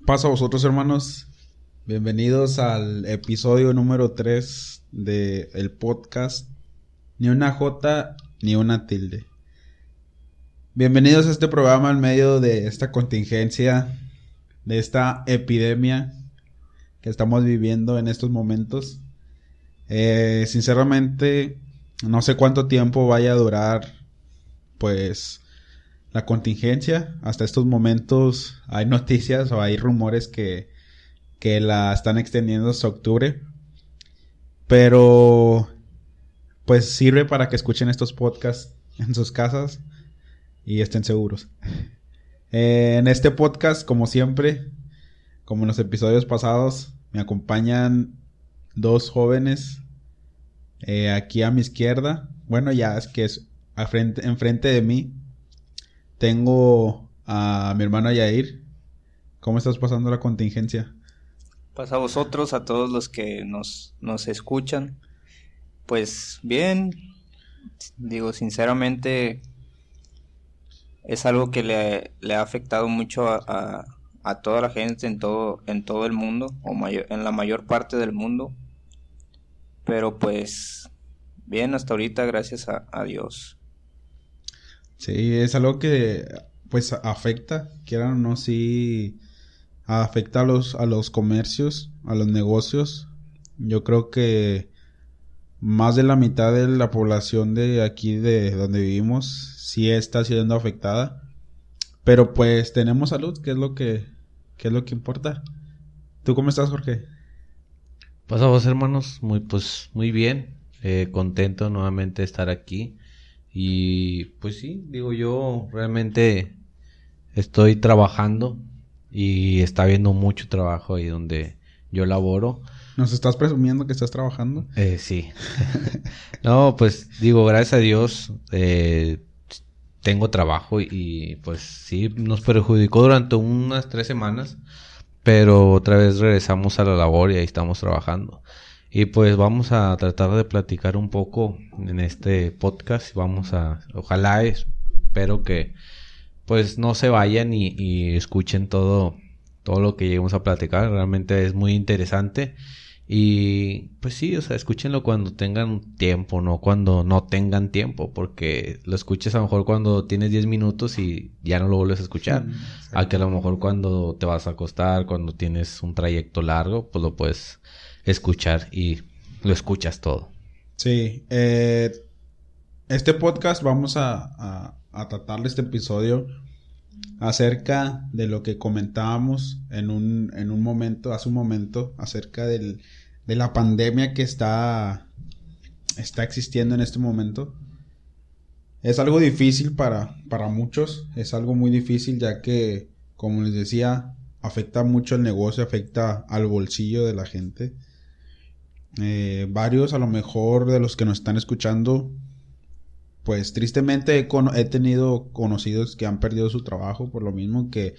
pasa a vosotros, hermanos? Bienvenidos al episodio número 3 del podcast Ni una J ni una tilde. Bienvenidos a este programa en medio de esta contingencia, de esta epidemia que estamos viviendo en estos momentos. Sinceramente, no sé cuánto tiempo vaya a durar, pues, la contingencia. Hasta estos momentos hay noticias o hay rumores que la están extendiendo hasta octubre. Pero pues sirve para que escuchen estos podcasts en sus casas y estén seguros. En este podcast, como siempre, como en los episodios pasados, me acompañan dos jóvenes aquí a mi izquierda. Bueno, ya es que es enfrente de mí. Tengo a mi hermano Yair. ¿Cómo estás pasando la contingencia? Pues a vosotros, a todos los que nos escuchan, pues bien, digo sinceramente, es algo que le ha afectado mucho a toda la gente en todo el mundo, en la mayor parte del mundo, pero pues bien hasta ahorita, gracias a Dios. Sí, es algo que pues afecta, quieran o no, sí afecta a los comercios, a los negocios. Yo creo que más de la mitad de la población de aquí de donde vivimos sí está siendo afectada. Pero pues tenemos salud, que es lo que importa. ¿Tú cómo estás, Jorge? Pues a vos, hermanos, muy bien, contento nuevamente de estar aquí. Y pues sí, digo, yo realmente estoy trabajando y está habiendo mucho trabajo ahí donde yo laboro. ¿Nos estás presumiendo que estás trabajando? Sí. No, pues digo, gracias a Dios tengo trabajo y pues sí, nos perjudicó durante unas 3 semanas, pero otra vez regresamos a la labor y ahí estamos trabajando. Y pues vamos a tratar de platicar un poco en este podcast. Ojalá, espero que pues no se vayan y escuchen todo lo que lleguemos a platicar. Realmente es muy interesante. Y pues sí, o sea, escúchenlo cuando tengan tiempo, no cuando no tengan tiempo, porque lo escuches a lo mejor cuando tienes 10 minutos y ya no lo vuelves a escuchar. A que a lo mejor cuando te vas a acostar, cuando tienes un trayecto largo, pues lo puedes escuchar y lo escuchas todo. Sí, este podcast vamos a tratar este episodio acerca de lo que comentábamos en un momento, hace un momento, acerca de la pandemia que está existiendo en este momento. Es algo difícil para muchos, es algo muy difícil ya que, como les decía, afecta mucho el negocio, afecta al bolsillo de la gente. Varios a lo mejor de los que nos están escuchando, pues tristemente he tenido conocidos que han perdido su trabajo por lo mismo que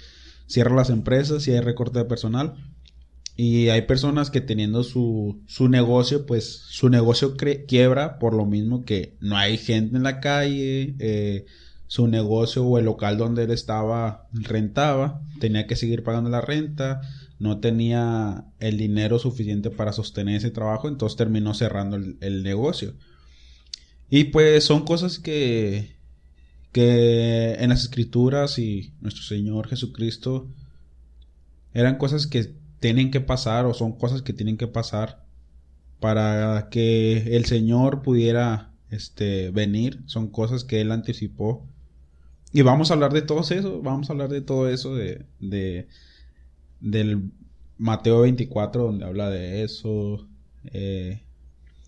cierran las empresas y hay recorte de personal. Y hay personas que teniendo su negocio, pues su negocio quiebra por lo mismo que no hay gente en la calle. Su negocio o el local donde él estaba rentaba, tenía que seguir pagando la renta, no tenía el dinero suficiente para sostener ese trabajo, entonces terminó cerrando el negocio. Y pues son cosas que en las escrituras y nuestro Señor Jesucristo eran cosas que tienen que pasar o son cosas que tienen que pasar para que el Señor pudiera venir. Son cosas que Él anticipó. Y vamos a hablar de todo eso. Vamos a hablar de todo eso del Mateo 24 donde habla de eso.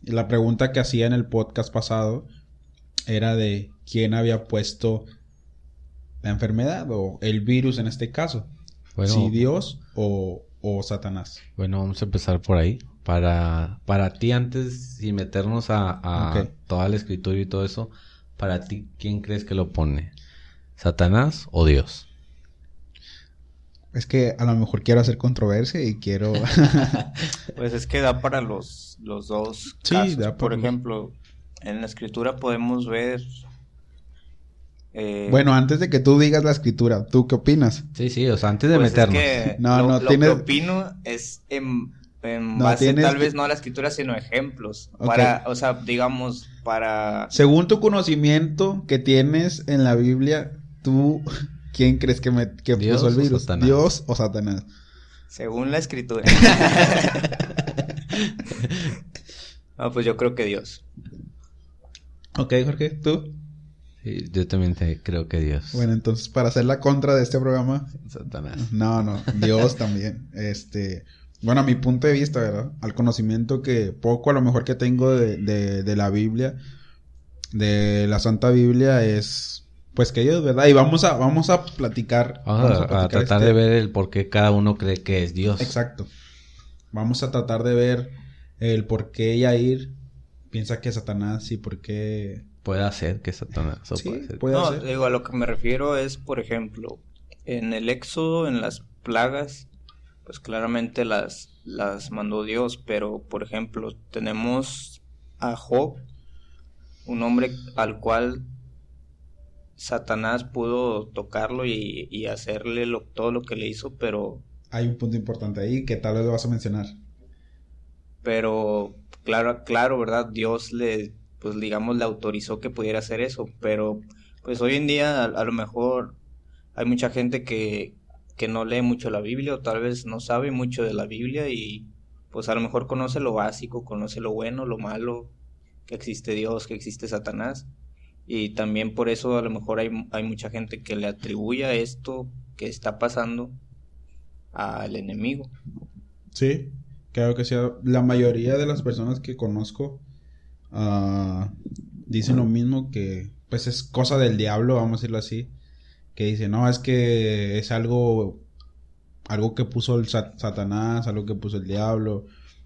La pregunta que hacía en el podcast pasado era de quién había puesto la enfermedad o el virus en este caso. Bueno, si Dios o Satanás. Bueno, vamos a empezar por ahí. Para ti, antes y meternos a Okay. toda la escritura y todo eso, para ti, ¿quién crees que lo pone? ¿Satanás o Dios? Es que a lo mejor quiero hacer controversia y quiero... Pues es que da para los dos Sí, casos. da Por para... ejemplo, en la escritura podemos ver Bueno, antes de que tú digas la escritura, ¿tú qué opinas? Sí, o sea, antes de Pues meternos. es que No, lo tienes... que opino es en No, base tienes tal que- vez no a la escritura, sino ejemplos. Ok. Para, o sea, digamos, para... Según tu conocimiento que tienes en la Biblia, tú, ¿quién crees que ¿Dios puso el o virus? Satanás? ¿Dios o Satanás? Según la escritura. No, pues yo creo que Dios. Ok, Jorge, ¿tú? Sí, yo también creo que Dios. Bueno, entonces, para hacer la contra de este programa, Satanás. no, Dios también. Bueno, a mi punto de vista, ¿verdad? Al conocimiento que poco a lo mejor que tengo de la Biblia, de la Santa Biblia, es pues que Dios, ¿verdad? Y vamos a platicar. Vamos a platicar tratar de ver el por qué cada uno cree que es Dios. Exacto. Vamos a tratar de ver el por qué Yair piensa que Satanás y por qué... Puede ser que Satanás. O Sí, puede ser. puede No, ser. digo, a lo que me refiero es, por ejemplo, en el Éxodo, en las plagas, pues claramente las mandó Dios, pero por ejemplo, tenemos a Job, un hombre al cual Satanás pudo tocarlo y hacerle todo lo que le hizo, Hay un punto importante ahí que tal vez lo vas a mencionar. pero claro, ¿verdad? Dios le, pues digamos, le autorizó que pudiera hacer eso, pero pues hoy en día a lo mejor hay mucha gente que no lee mucho la Biblia o tal vez no sabe mucho de la Biblia y pues a lo mejor conoce lo básico, conoce lo bueno, lo malo, que existe Dios, que existe Satanás, y también por eso a lo mejor hay mucha gente que le atribuye a esto que está pasando al enemigo. Sí, creo que sí. La mayoría de las personas que conozco dicen lo mismo, que pues es cosa del diablo, vamos a decirlo así. Que dicen, no, es que es algo que puso el Satanás, algo que puso el diablo,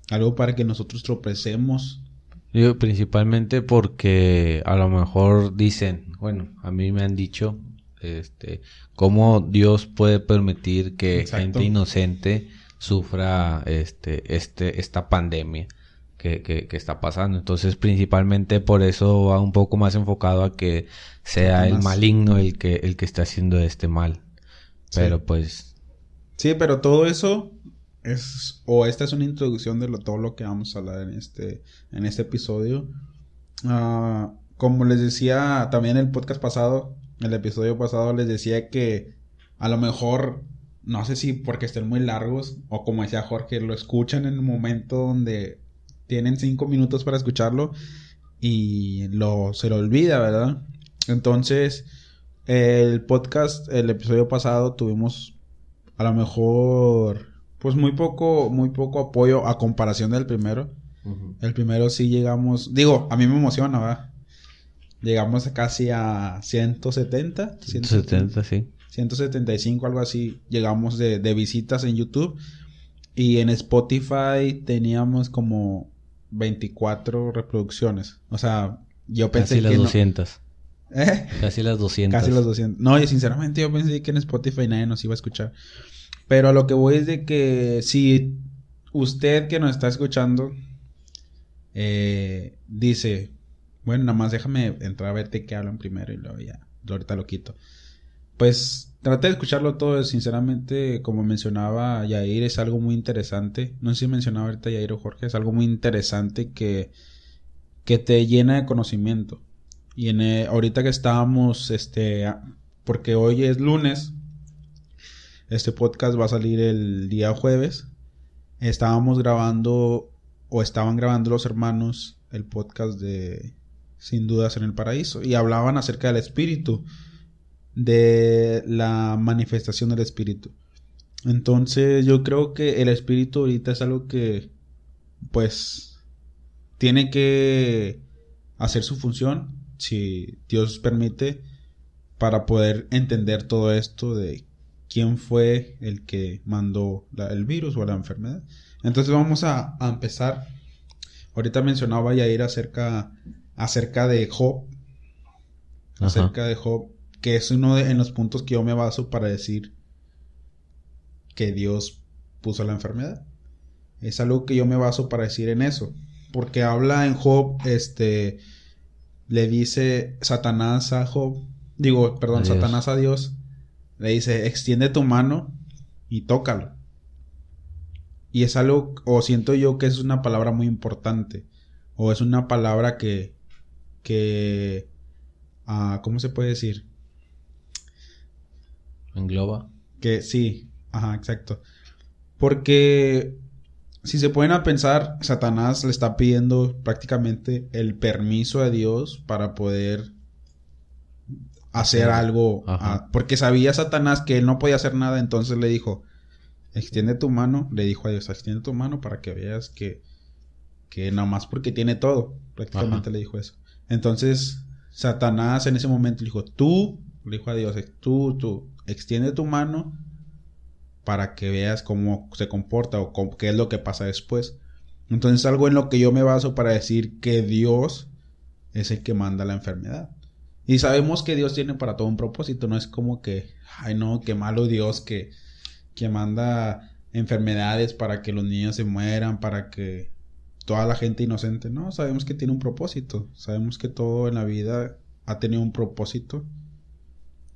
algo para que nosotros tropecemos. Yo principalmente porque a lo mejor dicen, bueno, a mí me han dicho, cómo Dios puede permitir que Exacto. gente inocente sufra esta pandemia que está pasando. Entonces, principalmente por eso va un poco más enfocado a que sea Satanás. el maligno el que está haciendo este mal. Sí. Pero pues Sí, pero todo eso esta es una introducción de todo lo que vamos a hablar en este episodio. Como les decía también el episodio pasado les decía que a lo mejor, no sé si porque estén muy largos o como decía Jorge, lo escuchan en el momento donde tienen 5 minutos para escucharlo y se lo olvida, ¿verdad? Entonces, el episodio pasado tuvimos a lo mejor pues muy poco apoyo a comparación del primero. El primero sí llegamos, digo, a mí me emociona, ¿verdad? Llegamos casi a 170, 170, sí. 175, algo así. Llegamos de visitas en YouTube. Y en Spotify teníamos como 24 reproducciones. O sea, yo pensé Casi las que 200. ¿Eh? Casi las 200. Casi los 200. No, y sinceramente yo pensé que en Spotify nadie nos iba a escuchar. Pero a lo que voy es de que si usted que nos está escuchando dice, bueno, nada más déjame entrar a ver de qué hablan primero y luego ya, ahorita lo quito. Pues traté de escucharlo todo, sinceramente, como mencionaba Yair, es algo muy interesante. No sé si mencionaba ahorita Yair o Jorge, es algo muy interesante que te llena de conocimiento. Y ahorita que estábamos, porque hoy es lunes, este podcast va a salir el día jueves. Estaban grabando los hermanos el podcast de Sin Dudas en el Paraíso y hablaban acerca del espíritu, de la manifestación del espíritu. Entonces yo creo que el espíritu ahorita es algo que pues tiene que hacer su función, si Dios permite, para poder entender todo esto de quién fue el que mandó el virus o la enfermedad. Entonces vamos a empezar. Ahorita mencionaba Yair acerca de Job. Ajá. Acerca de Job, que es uno en los puntos que yo me baso para decir que Dios puso la enfermedad. Es algo que yo me baso para decir en eso. Porque habla en Job, le dice Satanás a Job Dios. Satanás a Dios le dice, extiende tu mano y tócalo. Y es algo, o siento yo que es una palabra muy importante, o es una palabra que ¿cómo se puede decir? Engloba. Que sí, ajá, exacto. Porque si se ponen a pensar, Satanás le está pidiendo prácticamente el permiso a Dios para poder hacer algo. Porque sabía Satanás que él no podía hacer nada, entonces le dijo, extiende tu mano, le dijo a Dios, extiende tu mano para que veas que nada más porque tiene todo. Prácticamente le dijo eso. Entonces, Satanás en ese momento le dijo a Dios, tú, extiende tu mano para que veas cómo se comporta o qué es lo que pasa después. Entonces, algo en lo que yo me baso para decir que Dios es el que manda la enfermedad. Y sabemos que Dios tiene para todo un propósito, no es como que, ay no, qué malo Dios que manda enfermedades para que los niños se mueran, para que toda la gente inocente. No, sabemos que tiene un propósito. Sabemos que todo en la vida ha tenido un propósito.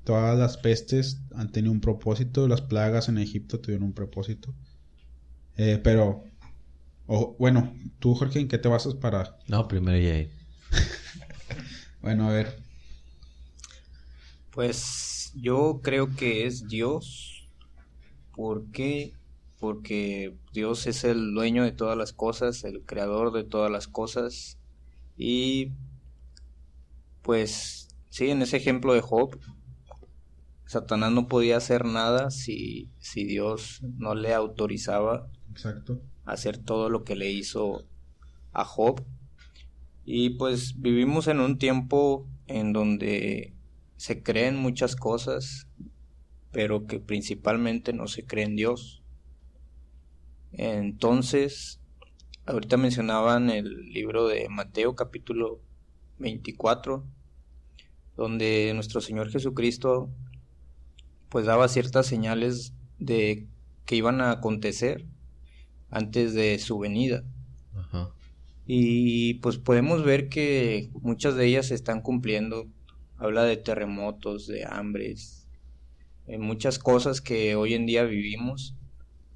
Todas las pestes han tenido un propósito. Las plagas en Egipto tuvieron un propósito. Pero, bueno, tú, Jorge, ¿en qué te basas para...? No, primero Yair. Bueno, a ver. Pues yo creo que es Dios. ¿Por qué? Porque Dios es el dueño de todas las cosas, el creador de todas las cosas. Y pues sí, en ese ejemplo de Job, Satanás no podía hacer nada si Dios no le autorizaba Exacto. a hacer todo lo que le hizo a Job. Y pues vivimos en un tiempo en donde se creen muchas cosas, pero que principalmente no se cree en Dios. Entonces, ahorita mencionaban el libro de Mateo capítulo 24, donde nuestro Señor Jesucristo pues daba ciertas señales de que iban a acontecer antes de su venida. Ajá. Y pues podemos ver que muchas de ellas se están cumpliendo. Habla de terremotos, de hambres, muchas cosas que hoy en día vivimos.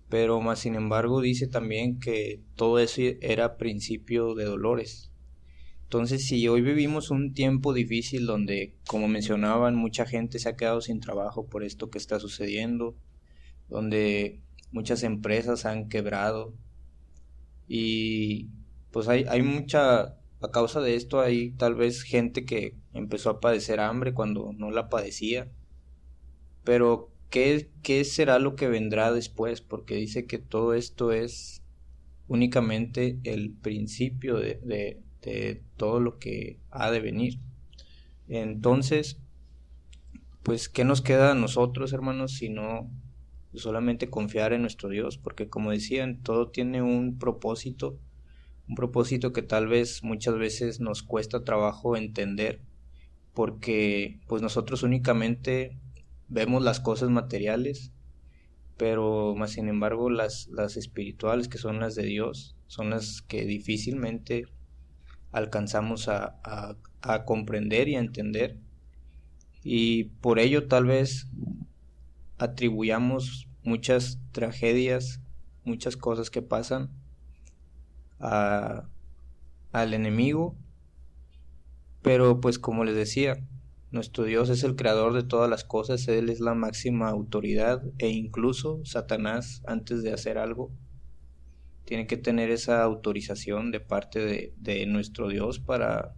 Pero más sin embargo dice también que todo eso era principio de dolores. Entonces, si hoy vivimos un tiempo difícil donde, como mencionaban, mucha gente se ha quedado sin trabajo por esto que está sucediendo, donde muchas empresas han quebrado y pues hay mucha, a causa de esto hay tal vez gente que empezó a padecer hambre cuando no la padecía, pero ¿qué será lo que vendrá después? Porque dice que todo esto es únicamente el principio de todo lo que ha de venir. Entonces, pues, ¿qué nos queda a nosotros, hermanos, sino solamente confiar en nuestro Dios? Porque como decían, todo tiene un propósito que tal vez muchas veces nos cuesta trabajo entender, porque pues nosotros únicamente vemos las cosas materiales, pero más sin embargo las espirituales, que son las de Dios, son las que difícilmente alcanzamos a comprender y a entender, y por ello tal vez atribuyamos muchas tragedias, muchas cosas que pasan al enemigo. Pero pues como les decía, nuestro Dios es el creador de todas las cosas, Él es la máxima autoridad, e incluso Satanás, antes de hacer algo, tiene que tener esa autorización de parte de nuestro Dios para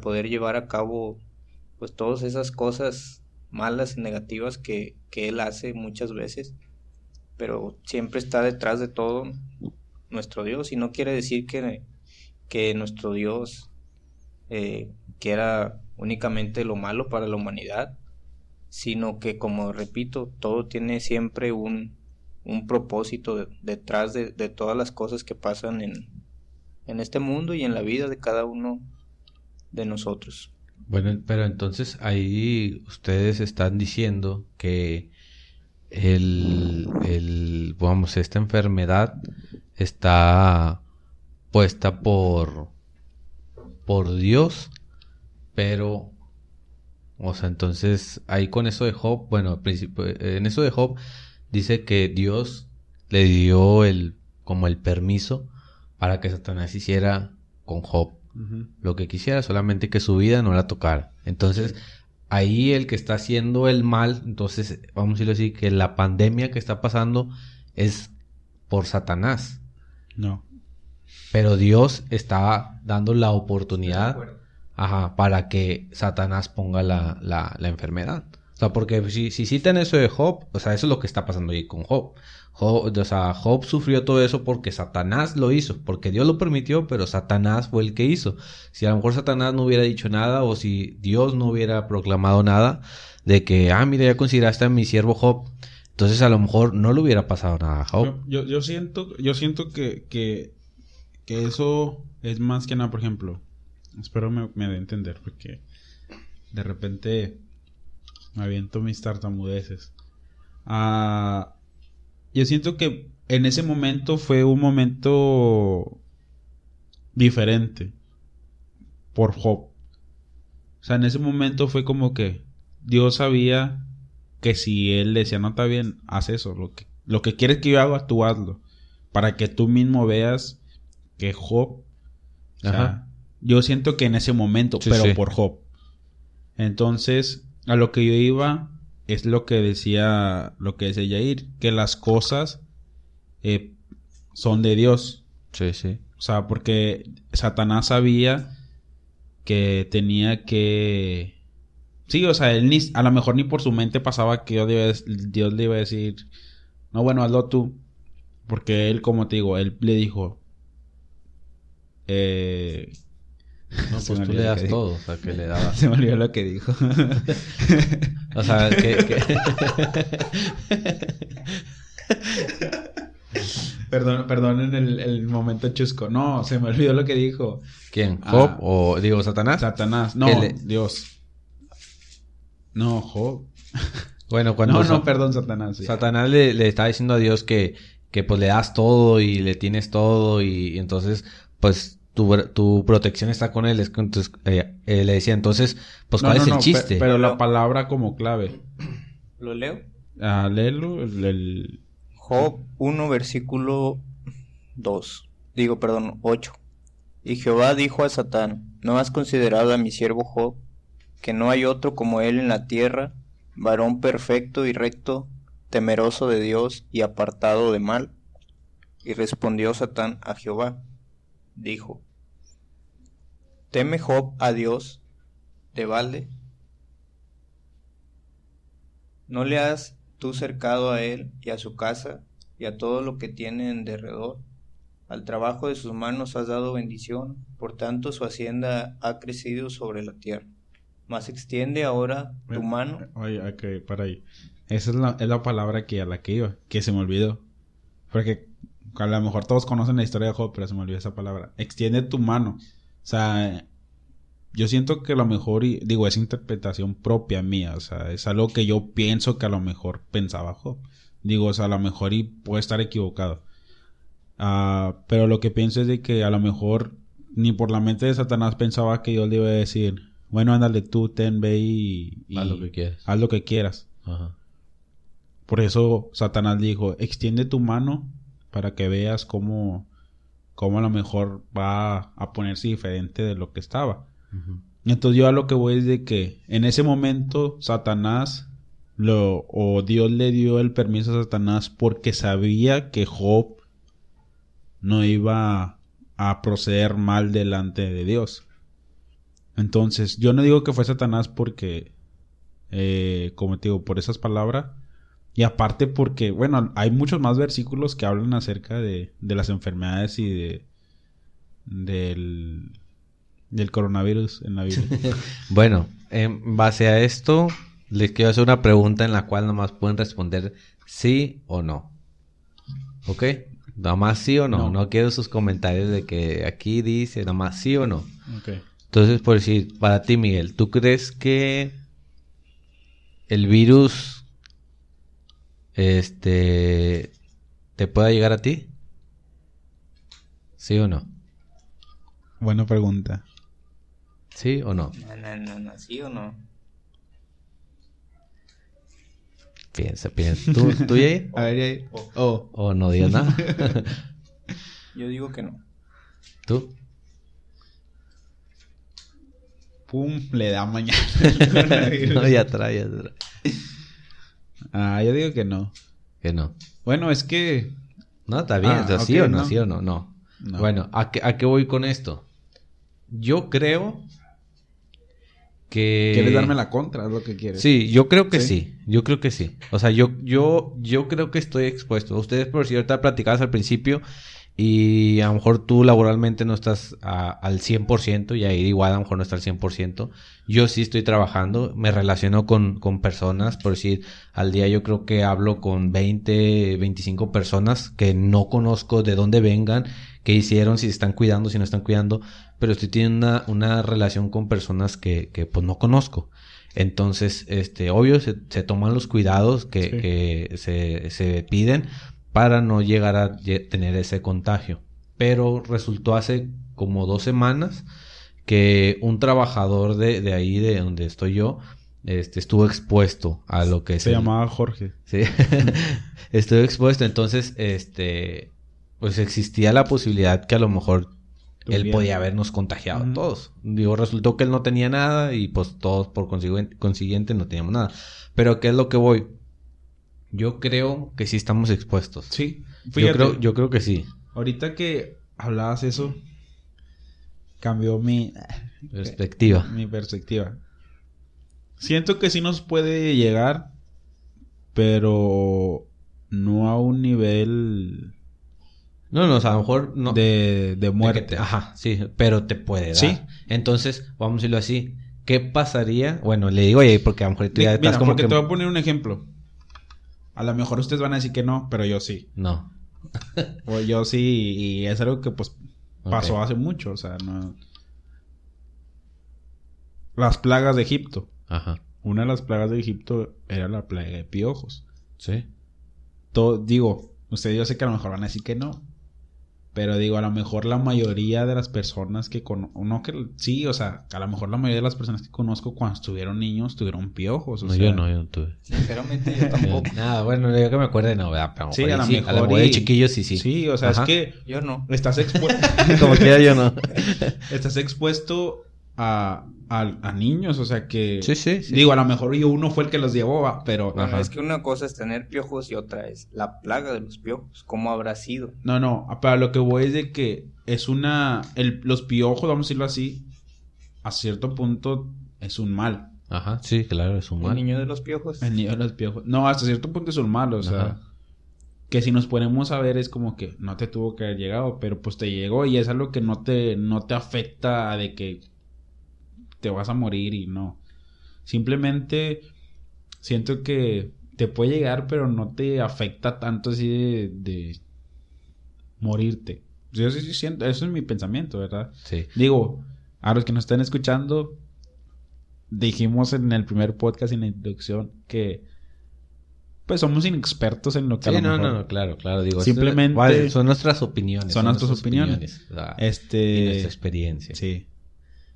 poder llevar a cabo pues todas esas cosas malas y negativas que Él hace muchas veces. Pero siempre está detrás de todo nuestro Dios, y no quiere decir que nuestro Dios quiera únicamente lo malo para la humanidad, sino que, como repito, todo tiene siempre un propósito detrás de todas las cosas que pasan en este mundo y en la vida de cada uno de nosotros. Bueno, pero entonces ahí ustedes están diciendo que vamos, esta enfermedad está puesta por Dios, pero O sea, entonces ahí con eso de Job, bueno, en eso de Job dice que Dios le dio como el permiso para que Satanás hiciera con Job lo que quisiera, solamente que su vida no la tocara. Entonces, ahí el que está haciendo el mal, entonces vamos a decirlo así, que la pandemia que está pasando es por Satanás. No. Pero Dios está dando la oportunidad para que Satanás ponga la enfermedad. O sea, porque si citan eso de Job, o sea, eso es lo que está pasando ahí con Job. O sea, Job sufrió todo eso porque Satanás lo hizo, porque Dios lo permitió, pero Satanás fue el que hizo. Si a lo mejor Satanás no hubiera dicho nada, o si Dios no hubiera proclamado nada, de que, mira, ya consideraste a mi siervo Job, entonces a lo mejor no le hubiera pasado nada a Job. Yo siento que eso es más que nada, por ejemplo, espero me dé a entender, porque de repente me aviento mis tartamudeces. Yo siento que en ese momento fue un momento diferente por Job. O sea, en ese momento fue como que Dios sabía que si él le decía, no está bien, haz eso. Lo que quieres que yo haga, tú hazlo. Para que tú mismo veas que Job... O sea, yo siento que en ese momento, sí, pero sí, por Job. Entonces, a lo que yo iba es lo que decía Yair, que las cosas son de Dios. Sí, sí. O sea, porque Satanás sabía que tenía que... Sí, o sea, él a lo mejor ni por su mente pasaba que Dios le iba a decir, no, bueno, hazlo tú. Porque él, como te digo, él le dijo... No, pues tú le das todo, o sea, que le dabas. Se me olvidó lo que dijo. O sea, que... Perdón en el momento chusco. No, se me olvidó lo que dijo. ¿Quién? ¿Job o digo Satanás? Satanás. No, Dios. No, Job. Bueno, cuando... No, perdón, Satanás. Sí. Satanás le está diciendo a Dios que pues le das todo y le tienes todo y entonces pues tu protección está con él. Entonces le decía, entonces, pues ¿cuál es el chiste? Pero la palabra como clave. ¿Lo leo? Léelo. Job 1, versículo 8. Y Jehová dijo a Satán, ¿no has considerado a mi siervo Job, que no hay otro como él en la tierra, varón perfecto y recto, temeroso de Dios y apartado de mal? Y respondió Satán a Jehová, dijo, ¿teme Job a Dios de balde? ¿No le has tú cercado a él y a su casa y a todo lo que tiene en derredor? Al trabajo de sus manos has dado bendición, por tanto su hacienda ha crecido sobre la tierra. Mas extiende ahora tu mano. Oye, ok, para ahí. Esa es la palabra a la que iba, que se me olvidó. Porque a lo mejor todos conocen la historia de Job, pero se me olvidó esa palabra. Extiende tu mano. O sea, yo siento que a lo mejor, digo, es interpretación propia mía. O sea, es algo que yo pienso que a lo mejor pensaba Job. Digo, o sea, a lo mejor y puede estar equivocado. Pero lo que pienso es de que a lo mejor ni por la mente de Satanás pensaba que Dios le iba a decir, bueno, ándale tú, ve y haz lo que quieras. Haz lo que quieras. Ajá. Por eso Satanás dijo, extiende tu mano para que veas cómo a lo mejor va a ponerse diferente de lo que estaba. Uh-huh. Entonces yo a lo que voy es de que en ese momento Satanás o Dios le dio el permiso a Satanás porque sabía que Job no iba a proceder mal delante de Dios. Entonces, yo no digo que fue Satanás porque, como te digo, por esas palabras. Y aparte porque, bueno, hay muchos más versículos que hablan acerca de las enfermedades y del coronavirus en la Biblia. Bueno, en base a esto, les quiero hacer una pregunta en la cual nomás pueden responder sí o no. ¿Ok? Nomás sí o no. No quiero sus comentarios de que aquí dice nomás sí o no. Okay. Entonces, por decir, para ti, Miguel, ¿tú crees que el virus te pueda llegar a ti? ¿Sí o no? Buena pregunta. ¿Sí o no? No, ¿sí o no? Piensa. ¿Tú Yair? A ver, Yair. Oh. ¿O no digas nada? Yo digo que no. ¿Tú? Pum, le da mañana. No, ya trae. Yo digo que no. Que no. Bueno, es que... No, está bien. O sea, ok, ¿sí o no? no. ¿Sí o no? No. No. Bueno, ¿a qué voy con esto? Yo creo que... ¿Quieres darme la contra? Es lo que quieres. Sí, yo creo que ¿Sí? sí. Yo creo que sí. O sea, yo creo que estoy expuesto. Ustedes, por cierto, platicabas al principio y a lo mejor tú laboralmente no estás al 100% y ahí igual a lo mejor no está al 100%. Yo sí estoy trabajando, me relaciono con personas, por decir, al día yo creo que hablo con 20, 25 personas que no conozco de dónde vengan, qué hicieron, si se están cuidando, si no están cuidando, pero estoy teniendo una relación con personas que pues no conozco. Entonces, obvio, se toman los cuidados que se piden para no llegar a tener ese contagio. Pero resultó hace como 2 semanas que un trabajador de ahí, de donde estoy yo, estuvo expuesto a lo que Se llamaba Jorge. Sí, estuvo expuesto. Entonces, pues existía la posibilidad que a lo mejor él podía habernos contagiado a todos. Digo, resultó que él no tenía nada y pues todos por consiguiente no teníamos nada. Pero ¿qué es lo que voy? Yo creo que sí estamos expuestos. Sí. Fíjate, Yo creo que sí. ahorita que hablabas eso, cambió mi Perspectiva. perspectiva. Siento que sí nos puede llegar, pero no a un nivel No, o sea, a lo mejor no. de muerte. Ajá, sí, pero te puede dar. Sí. Entonces, vamos a decirlo así. ¿Qué pasaría? Bueno, le digo ahí porque a lo mejor tú ya estás Mira, como porque que... te voy a poner un ejemplo. A lo mejor ustedes van a decir que no, pero yo sí. No. O yo sí, y es algo que pues pasó Ok. hace mucho, o sea, no... Las plagas de Egipto. Ajá. Una de las plagas de Egipto era la plaga de piojos. Sí. Digo, ustedes yo sé que a lo mejor van a decir que no. Pero digo, a lo mejor la mayoría de las personas que sí, o sea, a lo mejor la mayoría de las personas que conozco cuando estuvieron niños tuvieron piojos. O No, sea, yo no tuve. Sinceramente, yo tampoco. Nada, bueno, yo que me acuerde no, ¿verdad? Pero Sí, a lo a mejor lo mejor de chiquillo sí. Sí, o sea, Ajá. es que Yo no. estás expuesto... Como quiera yo no. estás expuesto a niños, o sea que... Sí. Digo, a lo mejor uno fue el que los llevó, pero... Bueno, Ajá. es que una cosa es tener piojos y otra es la plaga de los piojos. ¿Cómo habrá sido? No, para lo que voy es de que es los piojos, vamos a decirlo así, a cierto punto es un mal. Ajá, sí, claro, es un ¿El mal. niño de los piojos? El niño de los piojos. No, hasta cierto punto es un mal, o sea... Ajá. Que si nos ponemos a ver es como que no te tuvo que haber llegado, pero pues te llegó y es algo que no te afecta de que te vas a morir y no. Simplemente siento que te puede llegar, pero no te afecta tanto así de morirte. Yo sí siento, eso es mi pensamiento, ¿verdad? Sí. Digo, a los que nos están escuchando, dijimos en el primer podcast, en la introducción, que pues somos inexpertos en lo que a Sí, lo mejor... no, claro, digo. Simplemente- vale, son nuestras opiniones. Son nuestras opiniones. O sea, Eh, y nuestra experiencia. Sí.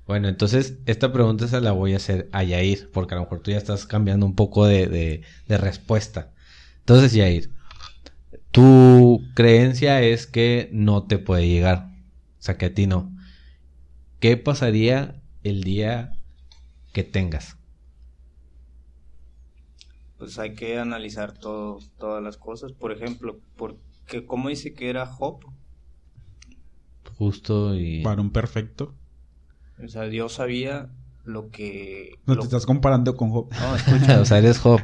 Bueno, entonces, esta pregunta se la voy a hacer a Yair, porque a lo mejor tú ya estás cambiando un poco de respuesta. Entonces, Yair, tu creencia es que no te puede llegar. O sea, que a ti no. ¿Qué pasaría el día que tengas? Pues hay que analizar todas las cosas. Por ejemplo, porque ¿cómo dice que era Job? Justo y... Para un perfecto. O sea, Dios sabía lo que... No lo- te estás comparando con Job. No, escucha. o sea, eres Job.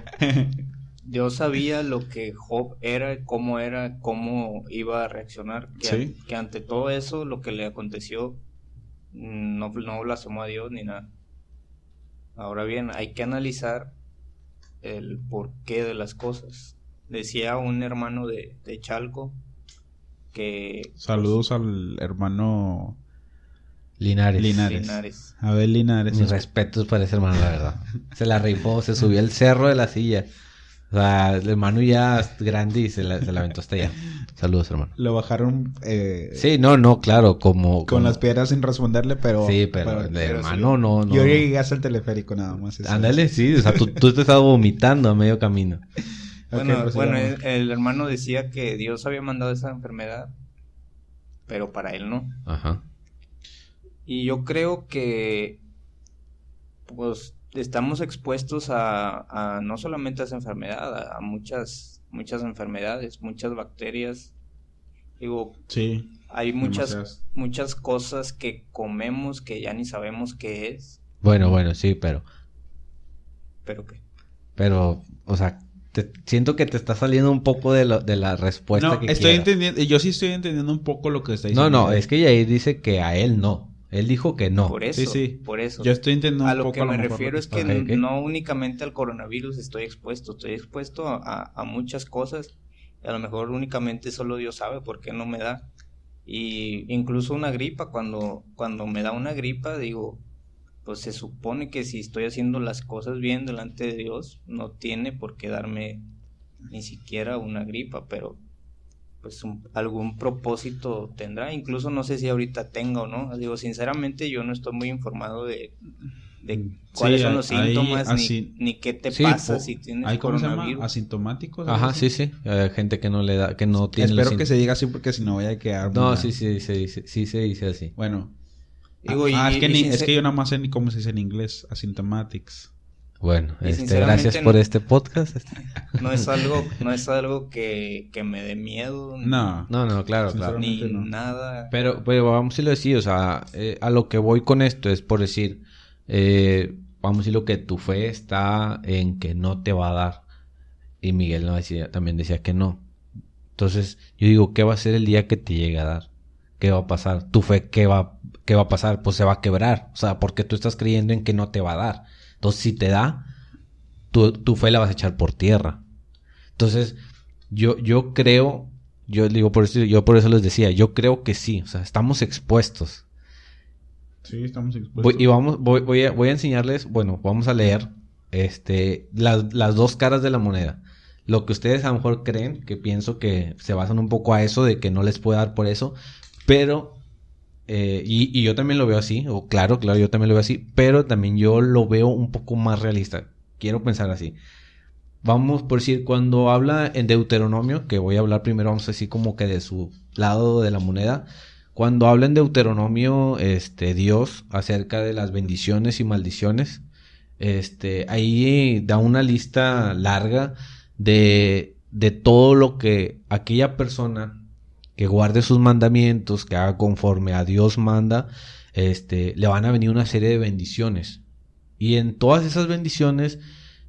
Dios sabía lo que Job era, cómo iba a reaccionar. Sí. Que ante todo eso, lo que le aconteció, no blasfemó a Dios ni nada. Ahora bien, hay que analizar el porqué de las cosas. Decía un hermano de Chalco que... Saludos al hermano Linares. Linares. Abel Linares. Mis respetos para ese hermano, la verdad. Se la rifó, se subió el cerro de la silla. O sea, el hermano ya es grande y se la aventó hasta allá. Saludos, hermano. Lo bajaron Sí, no, claro, como... con las piedras sin responderle, pero... Sí, pero el pero hermano sí. no. Yo llegué hasta el teleférico nada más. eso. Ándale, sí, o sea, tú te estabas vomitando a medio camino. Bueno, prosigamos. el hermano decía que Dios había mandado esa enfermedad, pero para él no. Ajá. Y yo creo que pues estamos expuestos a no solamente a esa enfermedad, a muchas enfermedades, muchas bacterias. Digo, Sí, hay demasiadas. muchas cosas que comemos que ya ni sabemos qué es, Bueno, sí, pero, o sea, siento que te está saliendo un poco de la respuesta No, que estoy quieras. entendiendo, yo sí estoy entendiendo un poco lo que está No, diciendo. es que Yair dice que a él no. Él dijo que no. por eso, Sí. por eso. Yo estoy entendiendo A un lo poco que a lo me mejor lo refiero que es que está... Ok. no únicamente al coronavirus estoy expuesto a muchas cosas, y a lo mejor únicamente solo Dios sabe por qué no me da. Y incluso una gripa, cuando me da una gripa, digo, pues se supone que si estoy haciendo las cosas bien delante de Dios, no tiene por qué darme ni siquiera una gripa, pero pues algún propósito tendrá. Incluso no sé si ahorita tenga o no. Digo, sinceramente yo no estoy muy informado de cuáles Sí, son los hay síntomas, así... ni qué te Sí, pasa si tienes ¿Hay cómo se llama? coronavirus. ¿Asintomáticos? algo Ajá, así? sí. Hay gente que no le da, que no tiene Espero los que se diga así porque si no voy a quedar muy No, mal. sí se dice así. Bueno. Digo, Es que yo nada más sé ni cómo se dice en inglés. Asymptomatics. Bueno, Y sinceramente gracias por este podcast. no es algo que me dé miedo. No. No, claro. Ni Sinceramente no. nada. Pero vamos a decirlo así, o sea, a lo que voy con esto es por decir, vamos a decirlo que tu fe está en que no te va a dar. Y Miguel también decía que no. Entonces, yo digo, ¿qué va a ser el día que te llegue a dar? ¿Qué va a pasar? ¿Tu fe qué va a pasar? Pues se va a quebrar. O sea, porque tú estás creyendo en que no te va a dar. Entonces, si te da, tu fe la vas a echar por tierra. Entonces, yo creo, yo por eso les decía, yo creo que sí, o sea, estamos expuestos. Sí, estamos expuestos. Voy a enseñarles, bueno, vamos a leer las dos caras de la moneda. Lo que ustedes a lo mejor creen, que pienso que se basan un poco a eso, de que no les puede dar por eso, pero, y yo también lo veo así, o claro, yo también lo veo así, pero también yo lo veo un poco más realista. Quiero pensar así. Vamos por decir, cuando habla en Deuteronomio, que voy a hablar primero, vamos a decir como que de su lado de la moneda. Cuando habla en Deuteronomio, Dios, acerca de las bendiciones y maldiciones, ahí da una lista larga de todo lo que aquella persona que guarde sus mandamientos, que haga conforme a Dios manda, le van a venir una serie de bendiciones. Y en todas esas bendiciones,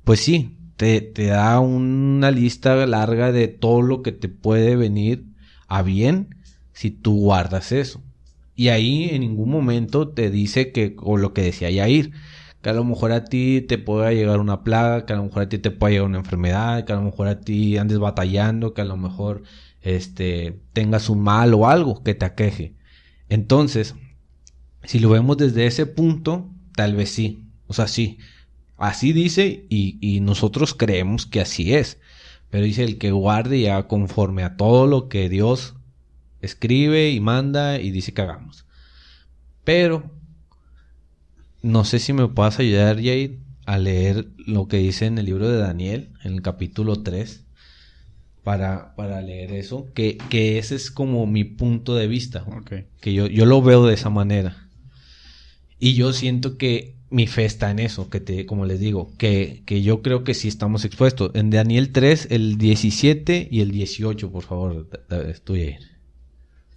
pues sí, te da una lista larga de todo lo que te puede venir a bien si tú guardas eso. Y ahí en ningún momento te dice que, o lo que decía Yair, que a lo mejor a ti te pueda llegar una plaga, que a lo mejor a ti te pueda llegar una enfermedad, que a lo mejor a ti andes batallando, que a lo mejor tengas un mal o algo que te aqueje. Entonces, si lo vemos desde ese punto, tal vez sí. O sea, sí. Así dice y nosotros creemos que así es. Pero dice el que guarde ya conforme a todo lo que Dios escribe y manda y dice que hagamos. Pero no sé si me puedas ayudar, Jair, a leer lo que dice en el libro de Daniel, en el capítulo 3, para leer eso, que ese es como mi punto de vista, Okay. Que yo lo veo de esa manera. Y yo siento que mi fe está en eso, como les digo, que yo creo que sí estamos expuestos. En Daniel 3, el 17 y el 18, por favor, estoy ahí.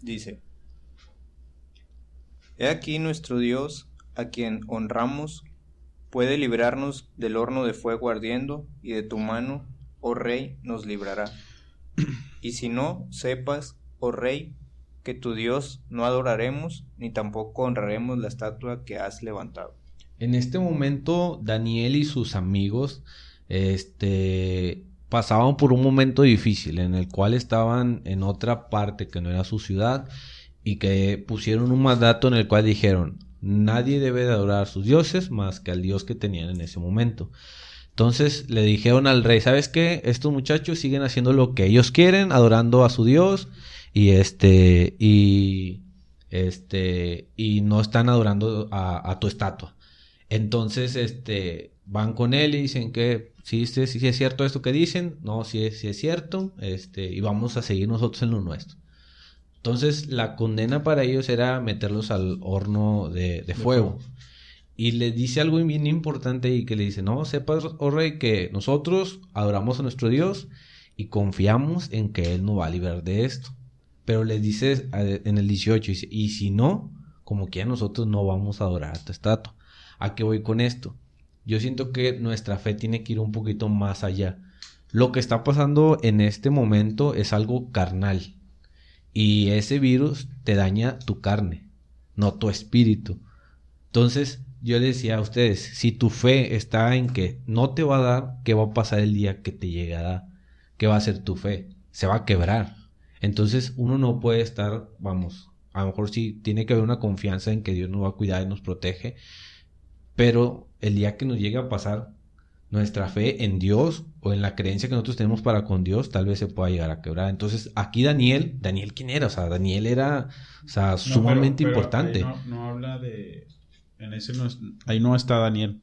Dice: He aquí nuestro Dios, a quien honramos, puede librarnos del horno de fuego ardiendo, y de tu mano, oh rey, nos librará. Y si no, sepas, oh rey, que tu Dios no adoraremos, ni tampoco honraremos la estatua que has levantado. En este momento, Daniel y sus amigos, pasaban por un momento difícil en el cual estaban en otra parte que no era su ciudad y que pusieron un mandato en el cual dijeron: nadie debe de adorar a sus dioses más que al Dios que tenían en ese momento. Entonces le dijeron al rey: ¿sabes qué? Estos muchachos siguen haciendo lo que ellos quieren, adorando a su Dios y no están adorando a tu estatua. Entonces, van con él y dicen que sí es cierto esto que dicen, no, sí es cierto, y vamos a seguir nosotros en lo nuestro. Entonces, la condena para ellos era meterlos al horno de fuego. Y le dice algo bien importante y que le dice, no, sepas, oh rey, que nosotros adoramos a nuestro Dios y confiamos en que Él nos va a librar de esto. Pero les dice en el 18, dice, y si no, como que nosotros no vamos a adorar a tu estatua. ¿A qué voy con esto? Yo siento que nuestra fe tiene que ir un poquito más allá. Lo que está pasando en este momento es algo carnal. Y ese virus te daña tu carne, no tu espíritu. Entonces, yo les decía a ustedes, si tu fe está en que no te va a dar, ¿qué va a pasar el día que te llegue a dar? ¿Qué va a hacer tu fe? Se va a quebrar. Entonces, uno no puede estar, a lo mejor sí tiene que haber una confianza en que Dios nos va a cuidar y nos protege, pero el día que nos llegue a pasar, nuestra fe en Dios o en la creencia que nosotros tenemos para con Dios tal vez se pueda llegar a quebrar. Entonces aquí Daniel, ¿quién era? O sea, Daniel era, o sea, sumamente importante. Ahí no habla de... ahí no está Daniel.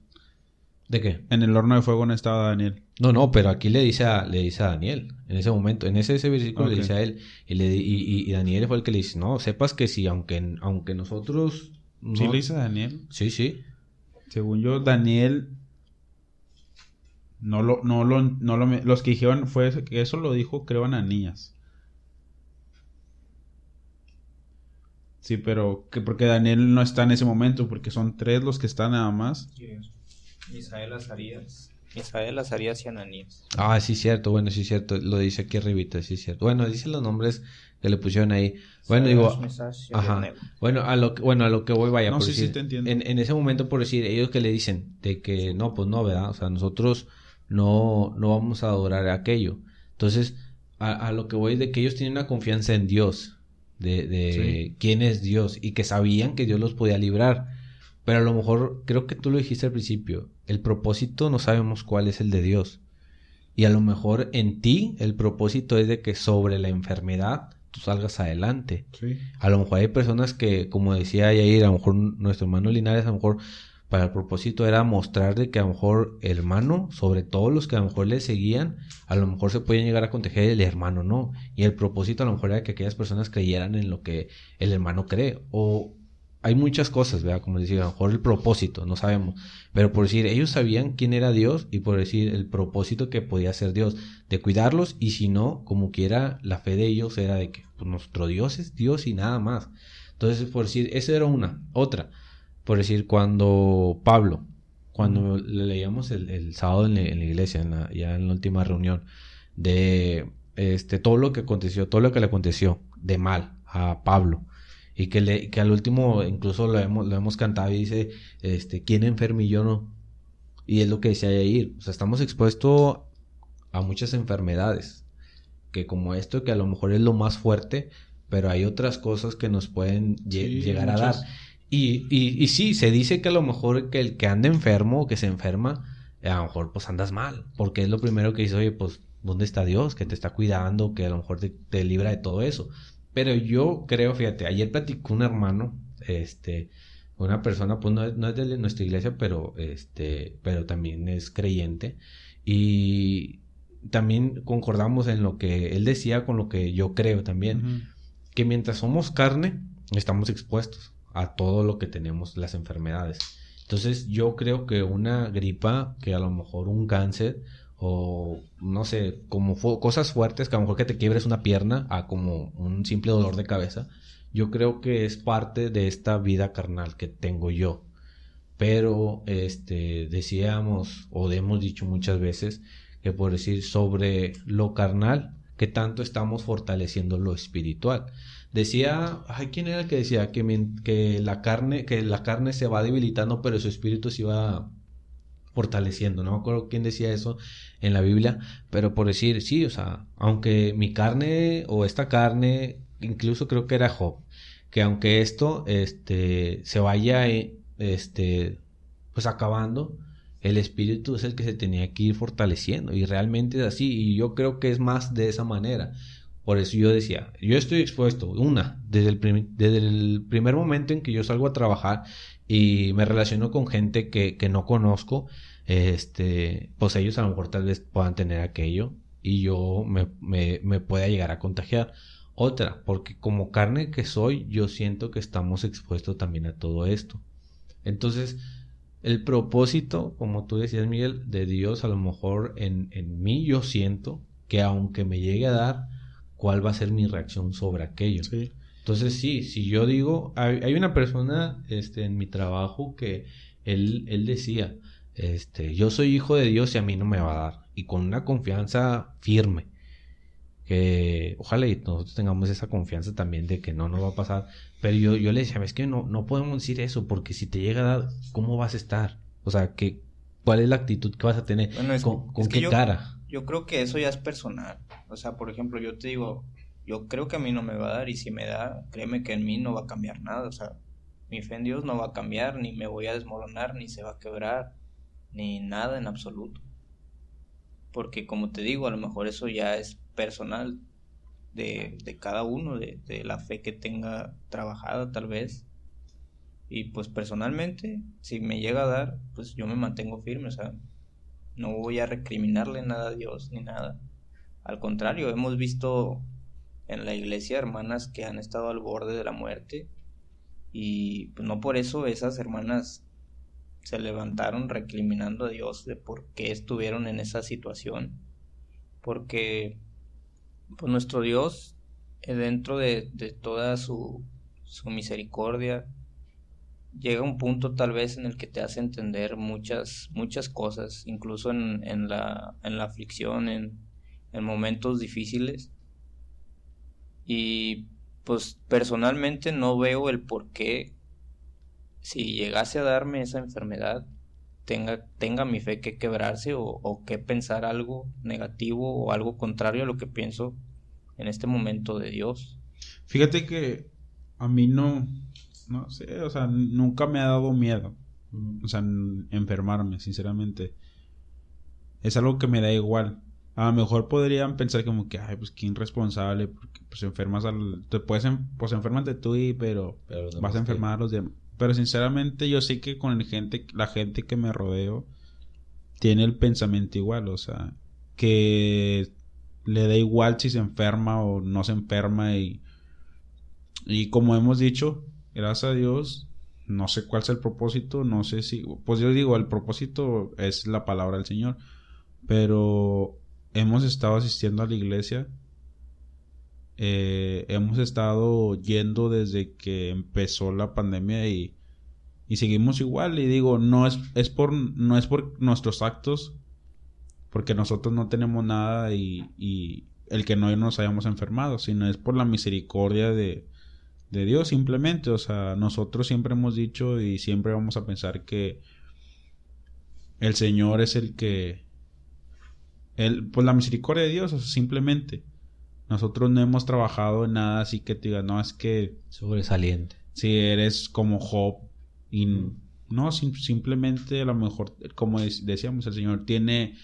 ¿De qué? En el horno de fuego no estaba Daniel. No, pero aquí le dice a Daniel, en ese momento, en ese versículo le dice a él, y Daniel fue el que le dice, no, sepas que si aunque nosotros... No... ¿Sí le dice a Daniel? Sí. Según yo, Daniel... los que dijeron fue que eso lo dijo, creo, Ananías. Sí, pero porque Daniel no está en ese momento, porque son 3 los que están nada más. Misael, Azarías y Ananías. Ah, sí, cierto, bueno, sí, cierto, lo dice aquí arribita, sí, cierto. Bueno, dice los nombres que le pusieron ahí. Bueno, digo, ajá. Bueno, a lo que voy, vaya, no, por sí, decir, sí te entiendo. En ese momento, por decir, ellos que le dicen de que no, pues no, ¿verdad? O sea, nosotros no vamos a adorar aquello. Entonces, a lo que voy de que ellos tienen una confianza en Dios, de sí, quién es Dios, y que sabían que Dios los podía librar. Pero a lo mejor, creo que tú lo dijiste al principio, el propósito no sabemos cuál es el de Dios. Y a lo mejor en ti el propósito es de que sobre la enfermedad tú salgas adelante. Sí. A lo mejor hay personas que, como decía Yair, a lo mejor nuestro hermano Linares, a lo mejor para el propósito era mostrar de que a lo mejor el hermano, sobre todo los que a lo mejor le seguían, a lo mejor se podían llegar a contagiar, el hermano no. Y el propósito a lo mejor era que aquellas personas creyeran en lo que el hermano cree. O hay muchas cosas, ¿verdad? Como decía, a lo mejor el propósito, no sabemos. Pero por decir, ellos sabían quién era Dios y por decir el propósito que podía hacer Dios, de cuidarlos, y si no, como quiera, la fe de ellos era de que pues, nuestro Dios es Dios y nada más. Entonces, por decir, esa era una. Otra, por decir, cuando Pablo, cuando le leíamos el sábado en la iglesia, ya en la última reunión, de todo lo que aconteció, todo lo que le aconteció de mal a Pablo, y que al último incluso lo hemos cantado y dice, ¿quién enfermo y yo no? Y es lo que decía Yair, o sea, estamos expuestos a muchas enfermedades, que como esto, que a lo mejor es lo más fuerte, pero hay otras cosas que nos pueden llegar a dar. Y sí, se dice que a lo mejor que el que anda enfermo o que se enferma, a lo mejor pues andas mal, porque es lo primero que dice, oye, pues, ¿dónde está Dios? Que te está cuidando, que a lo mejor te libra de todo eso. Pero yo creo, fíjate, ayer platicó un hermano, una persona, pues no es de nuestra iglesia, pero también es creyente, y también concordamos en lo que él decía con lo que yo creo también, que mientras somos carne, estamos expuestos a todo lo que tenemos, las enfermedades. Entonces yo creo que una gripa, que a lo mejor un cáncer, o no sé, como cosas fuertes, que a lo mejor que te quiebres una pierna, a como un simple dolor de cabeza, yo creo que es parte de esta vida carnal que tengo yo. Pero decíamos, o hemos dicho muchas veces, que por decir sobre lo carnal, que tanto estamos fortaleciendo lo espiritual. Decía, ¿quién era el que decía que la carne se va debilitando, pero su espíritu se va fortaleciendo? No me acuerdo quién decía eso en la Biblia, pero por decir, sí, o sea, aunque mi carne o esta carne, incluso creo que era Job, que aunque esto se vaya pues acabando, el espíritu es el que se tenía que ir fortaleciendo, y realmente es así, y yo creo que es más de esa manera. Por eso yo decía, yo estoy expuesto, desde el primer momento en que yo salgo a trabajar, y me relaciono con gente que no conozco, pues ellos a lo mejor tal vez puedan tener aquello y yo me pueda llegar a contagiar. Otra, porque como carne que soy, yo siento que estamos expuestos también a todo esto. Entonces, el propósito, como tú decías, Miguel, de Dios, a lo mejor en mí yo siento que aunque me llegue a dar, ¿cuál va a ser mi reacción sobre aquello? Sí. Entonces, sí, si yo digo, hay una persona en mi trabajo que él decía, yo soy hijo de Dios y a mí no me va a dar. Y con una confianza firme, que ojalá y nosotros tengamos esa confianza también de que no nos va a pasar. Pero yo le decía, es que no podemos decir eso, porque si te llega a dar, ¿cómo vas a estar? O sea, ¿cuál es la actitud que vas a tener? Bueno, ¿Con qué cara? Yo creo que eso ya es personal. O sea, por ejemplo, yo te digo, yo creo que a mí no me va a dar, y si me da, créeme que en mí no va a cambiar nada. O sea, mi fe en Dios no va a cambiar, ni me voy a desmoronar, ni se va a quebrar, ni nada en absoluto. Porque como te digo, a lo mejor eso ya es personal de cada uno, de la fe que tenga trabajada tal vez. Y pues personalmente, si me llega a dar, pues yo me mantengo firme. O sea, no voy a recriminarle nada a Dios ni nada. Al contrario, hemos visto en la iglesia hermanas que han estado al borde de la muerte, y pues no por eso esas hermanas se levantaron recriminando a Dios de por qué estuvieron en esa situación. Porque pues nuestro Dios, dentro de toda su misericordia, llega a un punto tal vez en el que te hace entender muchas cosas, incluso en la aflicción, en momentos difíciles. Y pues personalmente no veo el por qué, si llegase a darme esa enfermedad, tenga mi fe que quebrarse, o que pensar algo negativo o algo contrario a lo que pienso en este momento de Dios. Fíjate que a mí no sé, o sea, nunca me ha dado miedo, o sea, enfermarme, sinceramente. Es algo que me da igual. A lo mejor podrían pensar como que, ay, pues qué irresponsable, porque pues enfermas pues enférmate tú pero vas a enfermar a los demás. Pero sinceramente yo sé que con la gente que me rodeo tiene el pensamiento igual, o sea, que le da igual si se enferma o no se enferma, y como hemos dicho, gracias a Dios, no sé cuál es el propósito, no sé si, pues yo digo, el propósito es la palabra del Señor, pero hemos estado asistiendo a la iglesia, hemos estado yendo desde que empezó la pandemia, y seguimos igual. Y digo, no es por nuestros actos, porque nosotros no tenemos nada, y el que no nos hayamos enfermado, sino es por la misericordia de Dios simplemente. O sea, nosotros siempre hemos dicho y siempre vamos a pensar que el Señor es el que pues la misericordia de Dios, o sea, simplemente nosotros no hemos trabajado en nada así que te diga, no, es que sobresaliente, si eres como Job, y no, simplemente a lo mejor, como decíamos, el Señor tiene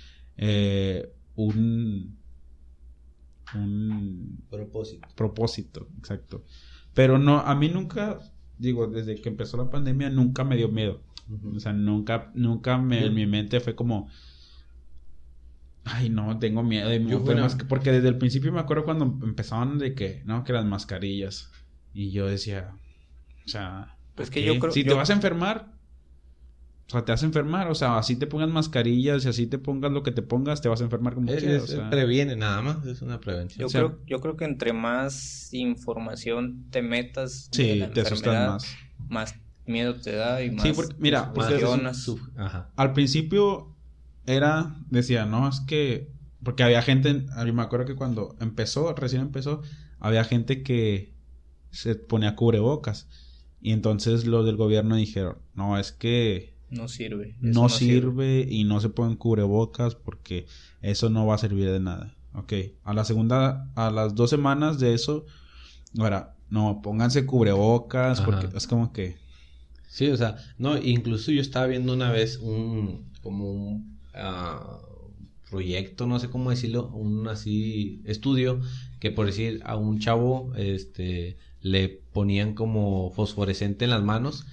un propósito, exacto. Pero no, a mí nunca, digo, desde que empezó la pandemia nunca me dio miedo. O sea, nunca en mi mente fue como, ay, no, tengo miedo. Porque desde el principio me acuerdo cuando empezaban de que, no, que las mascarillas. Y yo decía, o sea, pues que yo creo, si te vas a enfermar, o sea, te vas a enfermar. O sea, así te pongas mascarillas y así te pongas lo que te pongas, te vas a enfermar como quieras. O sea, previene nada más, es una prevención. Yo creo que entre más información te metas, sí, de la te asustan más miedo te da y más. Sí, porque, mira, al principio decía, no, es que, porque había gente, yo me acuerdo que cuando recién empezó, había gente que se ponía cubrebocas, y entonces los del gobierno dijeron, no, es que no sirve. No sirve y no se ponen cubrebocas porque eso no va a servir de nada. Ok, a las 2 semanas de eso, ahora, no, pónganse cubrebocas. Ajá. Porque es como que... Sí, o sea, no, incluso yo estaba viendo una vez un proyecto, no sé cómo decirlo, un así estudio, que por decir a un chavo le ponían como fosforescente en las manos,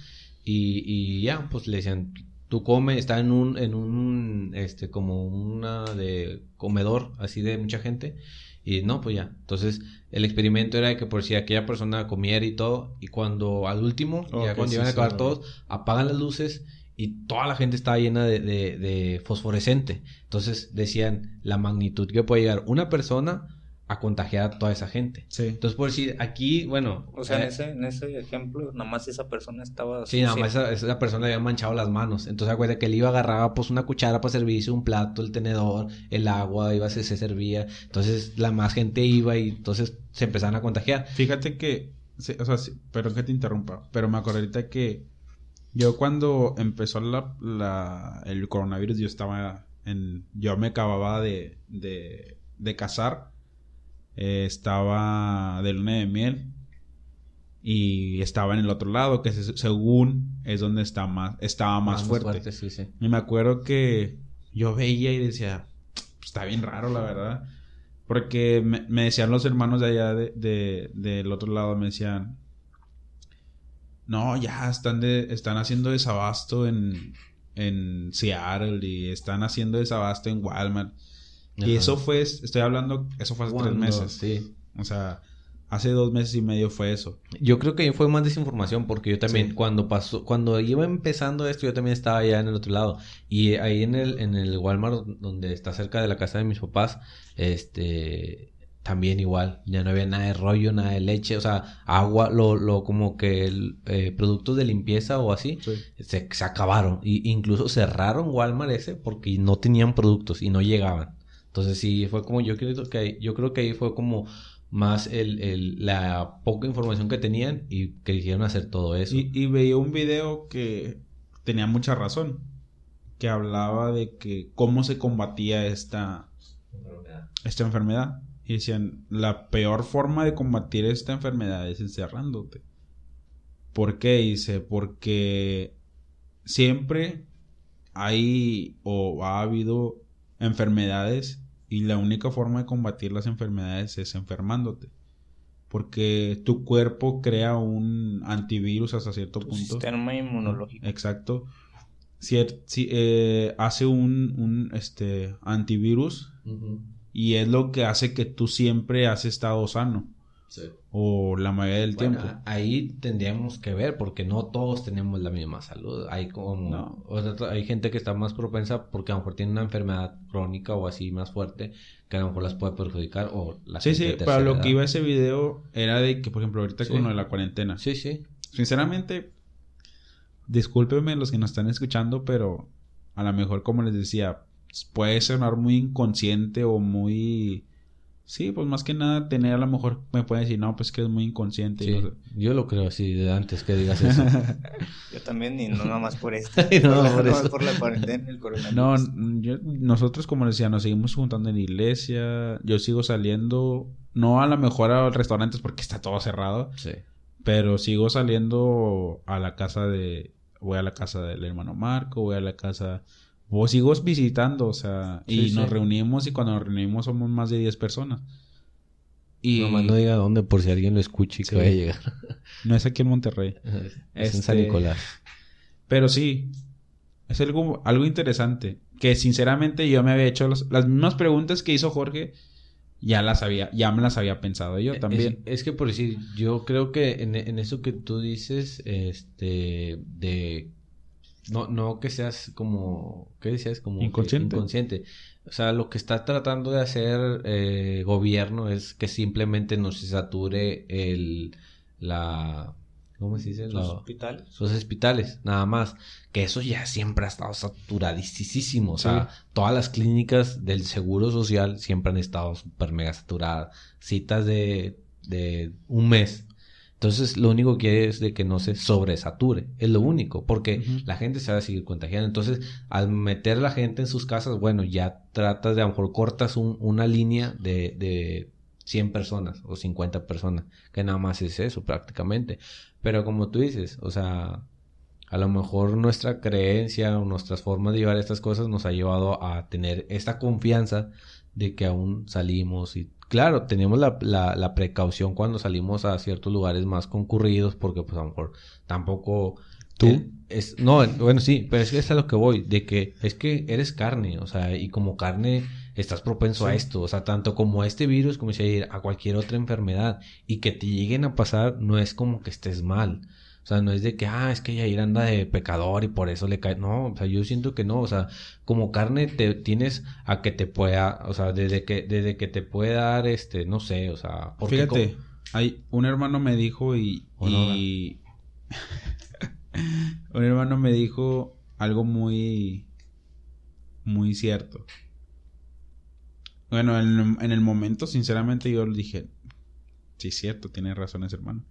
y ya, pues le decían, tú come, está en un, como una de comedor, así de mucha gente, y no, pues ya. Entonces, el experimento era de que por si aquella persona comiera y todo, y cuando al último, ya cuando iban a acabar todos, apagan las luces y toda la gente estaba llena de fosforescente. Entonces, decían la magnitud que puede llegar una persona a contagiar a toda esa gente. Sí. Entonces, por decir, aquí, bueno... O sea, en ese ejemplo, nada más esa persona estaba... Sí, nada más esa persona le había manchado las manos. Entonces, acuérdate que él iba a agarrar pues una cuchara para servirse, un plato, el tenedor, el agua, se servía. Entonces, la más gente iba y entonces se empezaban a contagiar. Fíjate que... o sea, perdón que te interrumpa, pero me acordé ahorita que yo cuando empezó el coronavirus, yo me acababa de casar. Estaba de luna de miel y estaba en el otro lado, que según es donde estaba más fuerte. Sí, sí. Y me acuerdo que yo veía y decía, está bien raro, la verdad. Porque me decían los hermanos de allá del otro lado, me decían, no, ya están haciendo desabasto en Seattle y están haciendo desabasto en Walmart. Y eso fue, estoy hablando, eso fue hace 3 meses. Sí. O sea, hace 2 meses y medio fue eso. Yo creo que fue más desinformación porque yo también, Sí. cuando iba empezando esto, yo también estaba allá en el otro lado. Y ahí en el Walmart, donde está cerca de la casa de mis papás, también igual, ya no había nada de rollo, nada de leche, o sea, agua, como que productos de limpieza o así, Sí. se acabaron. Y incluso cerraron Walmart ese porque no tenían productos y no llegaban. Entonces sí, fue como, yo creo que ahí fue como más la poca información que tenían y que quisieron hacer todo eso. Y veía un video que tenía mucha razón, que hablaba de que cómo se combatía esta enfermedad. Y decían, la peor forma de combatir esta enfermedad es encerrándote. ¿Por qué? Dice, porque siempre hay o ha habido enfermedades y la única forma de combatir las enfermedades es enfermándote. Porque tu cuerpo crea un antivirus hasta cierto punto. Sistema inmunológico. Exacto. Hace un antivirus. Uh-huh. Y es lo que hace que tú siempre has estado sano. Sí. O la mayoría del tiempo. Ahí tendríamos que ver porque no todos tenemos la misma salud. Hay hay gente que está más propensa porque a lo mejor tiene una enfermedad crónica o así más fuerte que a lo mejor las puede perjudicar o la Sí, gente de tercera para lo edad. que iba ese video era de que, por ejemplo, ahorita Sí. con lo de la cuarentena. Sí, sí. Sinceramente, discúlpenme los que nos están escuchando, pero a lo mejor, como les decía, puede sonar muy inconsciente o muy... Sí, pues más que nada tener, a lo mejor me pueden decir, no, pues que es muy inconsciente. Sí, Y no sé. yo lo creo así de antes que digas eso. Yo también, y no nada más por esto. No, por la cuarentena, el coronavirus. No, nosotros, como les decía, nos seguimos juntando en la iglesia. Yo sigo saliendo, no a lo mejor a restaurantes porque está todo cerrado, Sí. pero sigo saliendo a la casa voy a la casa del hermano Marco, voy a la casa... O sigo visitando, o sea, y Sí, nos sí. reunimos y cuando nos reunimos somos más de 10 personas. Y Nomás no diga dónde por si alguien lo escucha y Sí. que vaya a llegar. no es aquí en Monterrey. Es en San Nicolás. Pero sí, es algo interesante. Que sinceramente yo me había hecho las mismas preguntas que hizo Jorge, ya me las había pensado yo también. Es que por decir, yo creo que en eso que tú dices, no que seas como, ¿qué decías? Como inconsciente. O sea, lo que está tratando de hacer gobierno es que simplemente no se sature ¿cómo se dice? Los hospitales. Los hospitales, nada más. Que eso ya siempre ha estado saturadísimo. O sea, todas las clínicas del Seguro Social siempre han estado súper mega saturadas. Citas de un mes. Entonces, lo único que es de que no se sobresature. Es lo único. Porque la gente se va a seguir contagiando. Entonces, al meter a la gente en sus casas, bueno, ya tratas de, a lo mejor cortas una línea de 100 personas o 50 personas. Que nada más es eso, prácticamente. Pero como tú dices, o sea, a lo mejor nuestra creencia o nuestras formas de llevar estas cosas nos ha llevado a tener esta confianza de que aún salimos y claro, tenemos la precaución cuando salimos a ciertos lugares más concurridos porque pues a lo mejor tampoco ¿Tú? No, bueno, sí, pero es que es a lo que voy, de que es que eres carne, o sea, y como carne estás propenso a esto, o sea, tanto como a este virus, como decía, a cualquier otra enfermedad, y que te lleguen a pasar, no es como que estés mal, o sea, no es de que, es que Yair anda de pecador y por eso le cae, no, o sea, yo siento que no, o sea, como carne te tienes a que te pueda, o sea, desde que te puede dar, no sé, o sea, porque Fíjate, hay un hermano me dijo un hermano me dijo algo muy, muy cierto. Bueno, en el momento, sinceramente, yo le dije, sí, cierto, tiene razón ese hermano.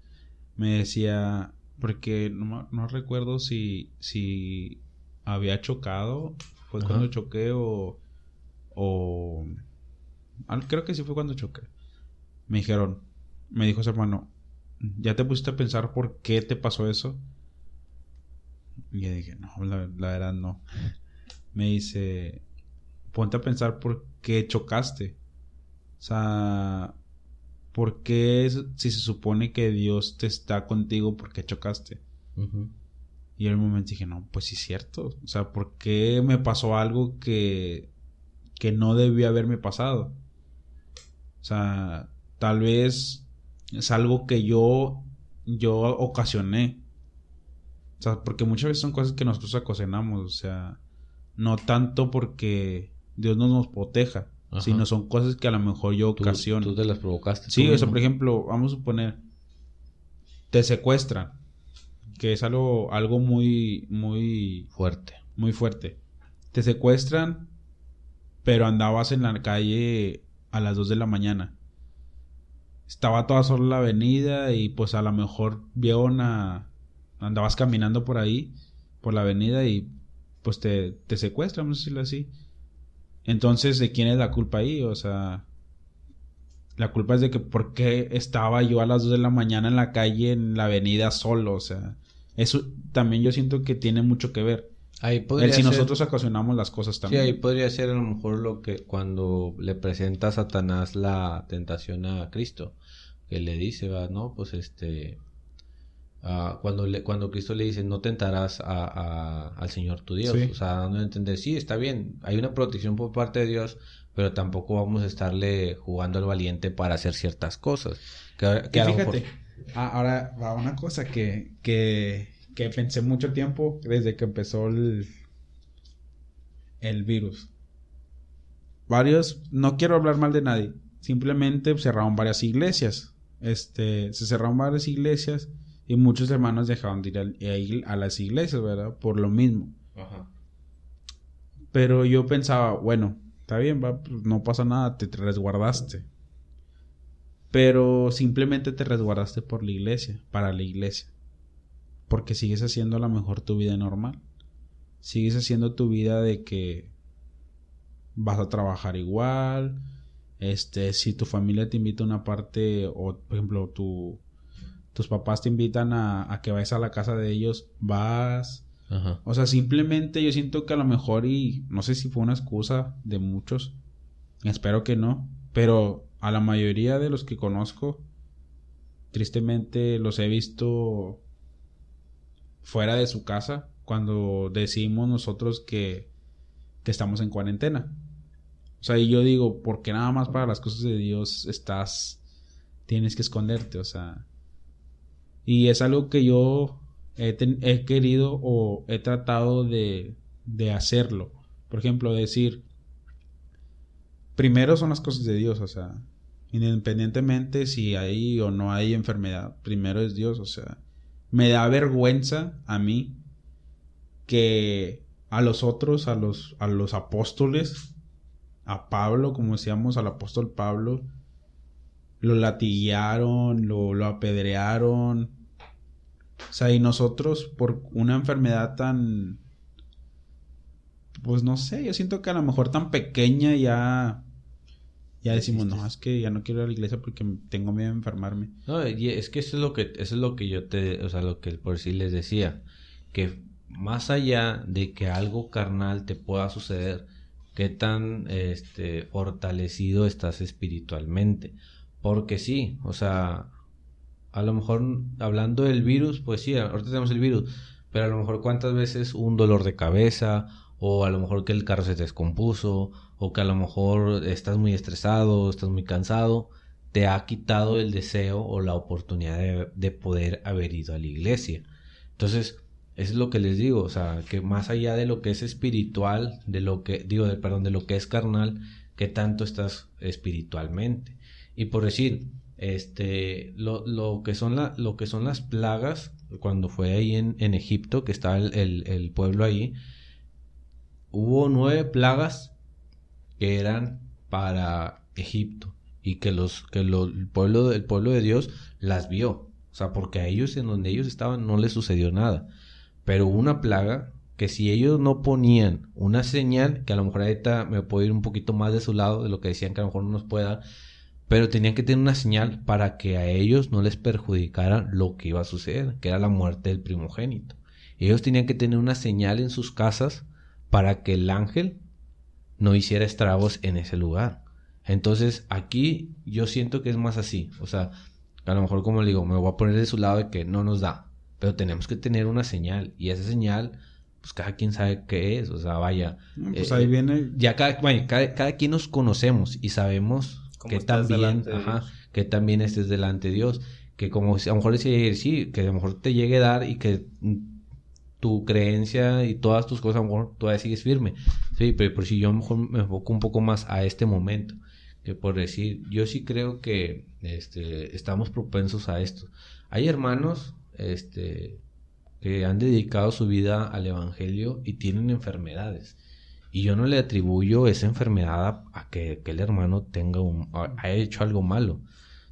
Me decía, porque no recuerdo si había chocado, fue Ajá. cuando choqué o creo que sí fue cuando choqué. Me dijo ese hermano, ¿ya te pusiste a pensar por qué te pasó eso? Y yo dije, no, la verdad no. Me dice, ponte a pensar por qué chocaste. O sea, ¿por qué si se supone que Dios te está contigo, por qué chocaste? Uh-huh. Y en el momento dije, no, pues sí es cierto. O sea, ¿por qué me pasó algo que no debía haberme pasado? O sea, tal vez es algo que yo ocasioné. O sea, porque muchas veces son cosas que nosotros ocasionamos. O sea, no tanto porque Dios no nos proteja, Ajá. sino son cosas que a lo mejor yo ocasiono. Tú te las provocaste. Sí, o sea, por ejemplo, vamos a suponer, te secuestran, que es algo muy, muy fuerte. Muy fuerte. Te secuestran, pero andabas en la calle a las 2 de la mañana. Estaba toda sola la avenida y pues a lo mejor andabas caminando por ahí, por la avenida y pues te secuestran, vamos a decirlo así. Entonces, ¿de quién es la culpa ahí? O sea, la culpa es de que por qué estaba yo a las 2 de la mañana en la calle, en la avenida solo. O sea, eso también yo siento que tiene mucho que ver. Ahí podría Si ser, nosotros ocasionamos las cosas también. sí, ahí podría ser a lo mejor lo que cuando le presenta a Satanás la tentación a Cristo, que le dice, va, no, pues cuando Cristo le dice no tentarás al Señor tu Dios, Sí. o sea, dando a entender, sí, está bien, hay una protección por parte de Dios, pero tampoco vamos a estarle jugando al valiente para hacer ciertas cosas. Que Y a lo fíjate, mejor... ahora va una cosa que pensé mucho tiempo desde que empezó el virus. No quiero hablar mal de nadie, simplemente cerraron varias iglesias. Se cerraron varias iglesias y muchos hermanos dejaron de ir a las iglesias, ¿verdad? Por lo mismo. Ajá. Pero yo pensaba, bueno, está bien, va, pues no pasa nada, te resguardaste. Pero simplemente te resguardaste por la iglesia, para la iglesia. Porque sigues haciendo a lo mejor tu vida normal. Sigues haciendo tu vida de que vas a trabajar igual. Si tu familia te invita a una parte, o por ejemplo, tus papás te invitan a que vayas a la casa de ellos, vas. Ajá. O sea, simplemente yo siento que a lo mejor, y no sé si fue una excusa de muchos, espero que no, pero a la mayoría de los que conozco, tristemente los he visto fuera de su casa cuando decimos nosotros que estamos en cuarentena. O sea, y yo digo, ¿por qué nada más para las cosas de Dios tienes que esconderte? O sea, y es algo que yo he querido o he tratado de hacerlo. Por ejemplo, decir, primero son las cosas de Dios, o sea, independientemente si hay o no hay enfermedad, primero es Dios, o sea, me da vergüenza a mí que a los otros, a los apóstoles, a Pablo, como decíamos, al apóstol Pablo, lo latillaron, lo apedrearon. O sea, y nosotros por una enfermedad tan, pues no sé, yo siento que a lo mejor tan pequeña ya decimos, no, es que ya no quiero ir a la iglesia porque tengo miedo de enfermarme. No, y es que eso es lo que o sea, lo que por sí les decía, que más allá de que algo carnal te pueda suceder, qué tan fortalecido estás espiritualmente. Porque sí, o sea, a lo mejor hablando del virus, pues sí, ahorita tenemos el virus, pero a lo mejor cuántas veces un dolor de cabeza, o a lo mejor que el carro se te descompuso, o que a lo mejor estás muy estresado, estás muy cansado, te ha quitado el deseo o la oportunidad de poder haber ido a la iglesia. Entonces, eso es lo que les digo, o sea, que más allá de lo que es espiritual, de lo que de lo que es carnal, que tanto estás espiritualmente. Y por decir, lo que son las plagas, cuando fue ahí en Egipto, que estaba el pueblo ahí, hubo 9 plagas que eran para Egipto y que el pueblo de Dios las vio, o sea, porque a ellos en donde ellos estaban no les sucedió nada, pero hubo una plaga que si ellos no ponían una señal, que a lo mejor ahorita me puedo ir un poquito más de su lado de lo que decían que a lo mejor no nos puede dar, pero tenían que tener una señal para que a ellos no les perjudicara lo que iba a suceder, que era la muerte del primogénito. Ellos tenían que tener una señal en sus casas para que el ángel no hiciera estragos en ese lugar. Entonces aquí yo siento que es más así, o sea, a lo mejor como le digo, me voy a poner de su lado de que no nos da, pero tenemos que tener una señal, y esa señal pues cada quien sabe qué es, o sea, vaya, pues ahí viene, ya cada quien nos conocemos y sabemos que también, que también estés delante de Dios, que como a lo mejor decía, sí, que a lo mejor te llegue a dar y que tu creencia y todas tus cosas a lo mejor todavía sigues firme, sí, pero por si yo a lo mejor me enfoco un poco más a este momento, que por decir, yo sí creo que estamos propensos a esto. Hay hermanos que han dedicado su vida al evangelio y tienen enfermedades, y yo no le atribuyo esa enfermedad a que el hermano ha hecho algo malo,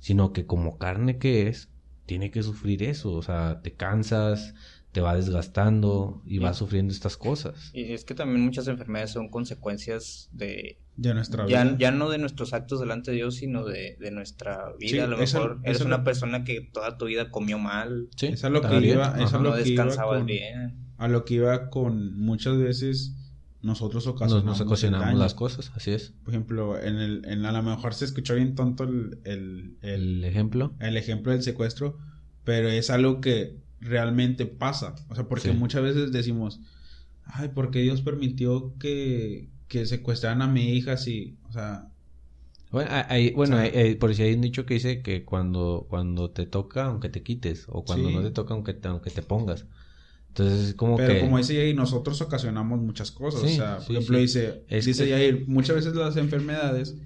sino que como carne que es, tiene que sufrir eso, o sea, te cansas, te va desgastando y vas sufriendo estas cosas. Y es que también muchas enfermedades son consecuencias de nuestra vida. Ya no de nuestros actos delante de Dios, sino de nuestra vida. Sí, a lo mejor eres una persona que toda tu vida comió mal. Sí, eso es lo que iba, no descansabas bien. A lo que iba con muchas veces nosotros ocasionamos las cosas, así es. Por ejemplo, a lo mejor se escuchó bien tonto el ejemplo. El ejemplo del secuestro, pero es algo que realmente pasa. O sea, porque muchas veces decimos, ay, ¿por qué Dios permitió que secuestraran a mi hija así? O sea... Bueno, por si hay un dicho que dice que cuando te toca, aunque te quites, o cuando no te toca, aunque te pongas. Entonces, como dice Yair, nosotros ocasionamos muchas cosas. O sea, por ejemplo, dice Yair, muchas veces las enfermedades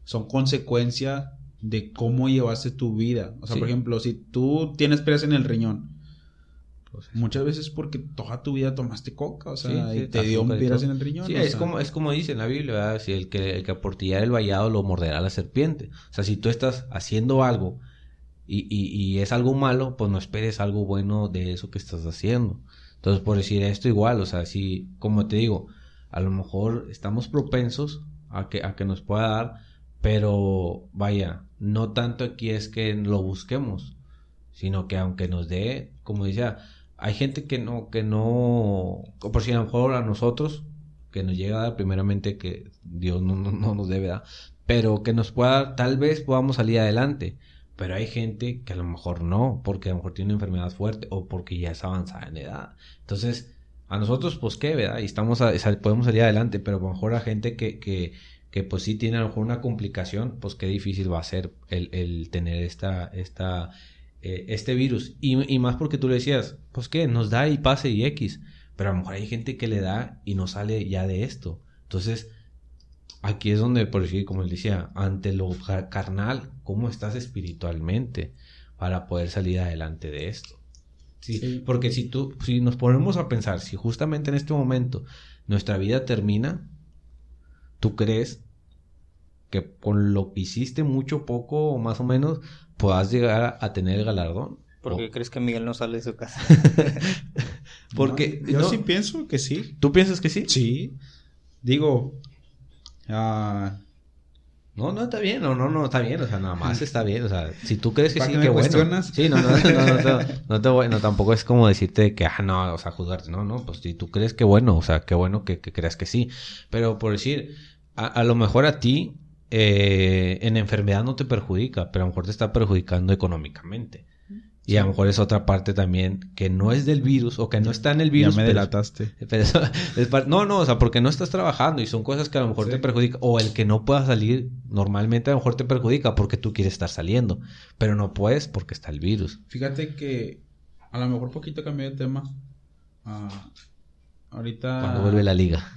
son consecuencia de cómo llevaste tu vida. O sea, por ejemplo, si tú tienes piedras en el riñón, muchas veces porque toda tu vida tomaste coca, o sea, y te dio piedras en el riñón. Sí, es como dice en la Biblia, ¿verdad? Si el que aportillara el vallado lo morderá la serpiente. O sea, si tú estás haciendo algo y es algo malo, pues no esperes algo bueno de eso que estás haciendo. Entonces, por decir esto igual, o sea, si, como te digo, a lo mejor estamos propensos a que nos pueda dar, pero vaya, no tanto aquí es que lo busquemos, sino que aunque nos dé, como decía, hay gente que no, por si a lo mejor a nosotros, que nos llega a dar, primeramente que Dios no nos debe dar, pero que nos pueda dar, tal vez podamos salir adelante. Pero hay gente que a lo mejor no, porque a lo mejor tiene una enfermedad fuerte o porque ya es avanzada en edad. Entonces, a nosotros, pues, ¿qué, verdad? Y podemos salir adelante, pero a lo mejor a gente que pues sí tiene a lo mejor una complicación, pues qué difícil va a ser el tener este virus. Y más porque tú le decías, pues, ¿qué? Nos da y pase y X. Pero a lo mejor hay gente que le da y no sale ya de esto. Entonces... aquí es donde, por decir, como les decía, ante lo carnal, ¿cómo estás espiritualmente para poder salir adelante de esto? Sí. Porque si nos ponemos a pensar, si justamente en este momento nuestra vida termina, ¿tú crees que con lo que hiciste mucho, poco o más o menos, puedas llegar a tener el galardón? ¿Por qué crees que Miguel no sale de su casa? Porque yo sí pienso que sí. ¿Tú piensas que sí? Sí. Digo... No, está bien, no, está bien, o sea, nada más está bien, o sea, si tú crees que sí, qué bueno. Sí, no, tampoco es como decirte que, no, o sea, juzgarte, no, pues si tú crees que bueno, o sea, qué bueno que creas que sí, pero por decir, a lo mejor a ti, en enfermedad no te perjudica, pero a lo mejor te está perjudicando económicamente. Y a lo mejor es otra parte también que no es del virus o que no está en el virus. Ya me delataste. Pero no, o sea, porque no estás trabajando y son cosas que a lo mejor te perjudican. O el que no puedas salir, normalmente a lo mejor te perjudica porque tú quieres estar saliendo. Pero no puedes porque está el virus. Fíjate que a lo mejor poquito cambié de tema. Ahorita... Cuando vuelve la liga.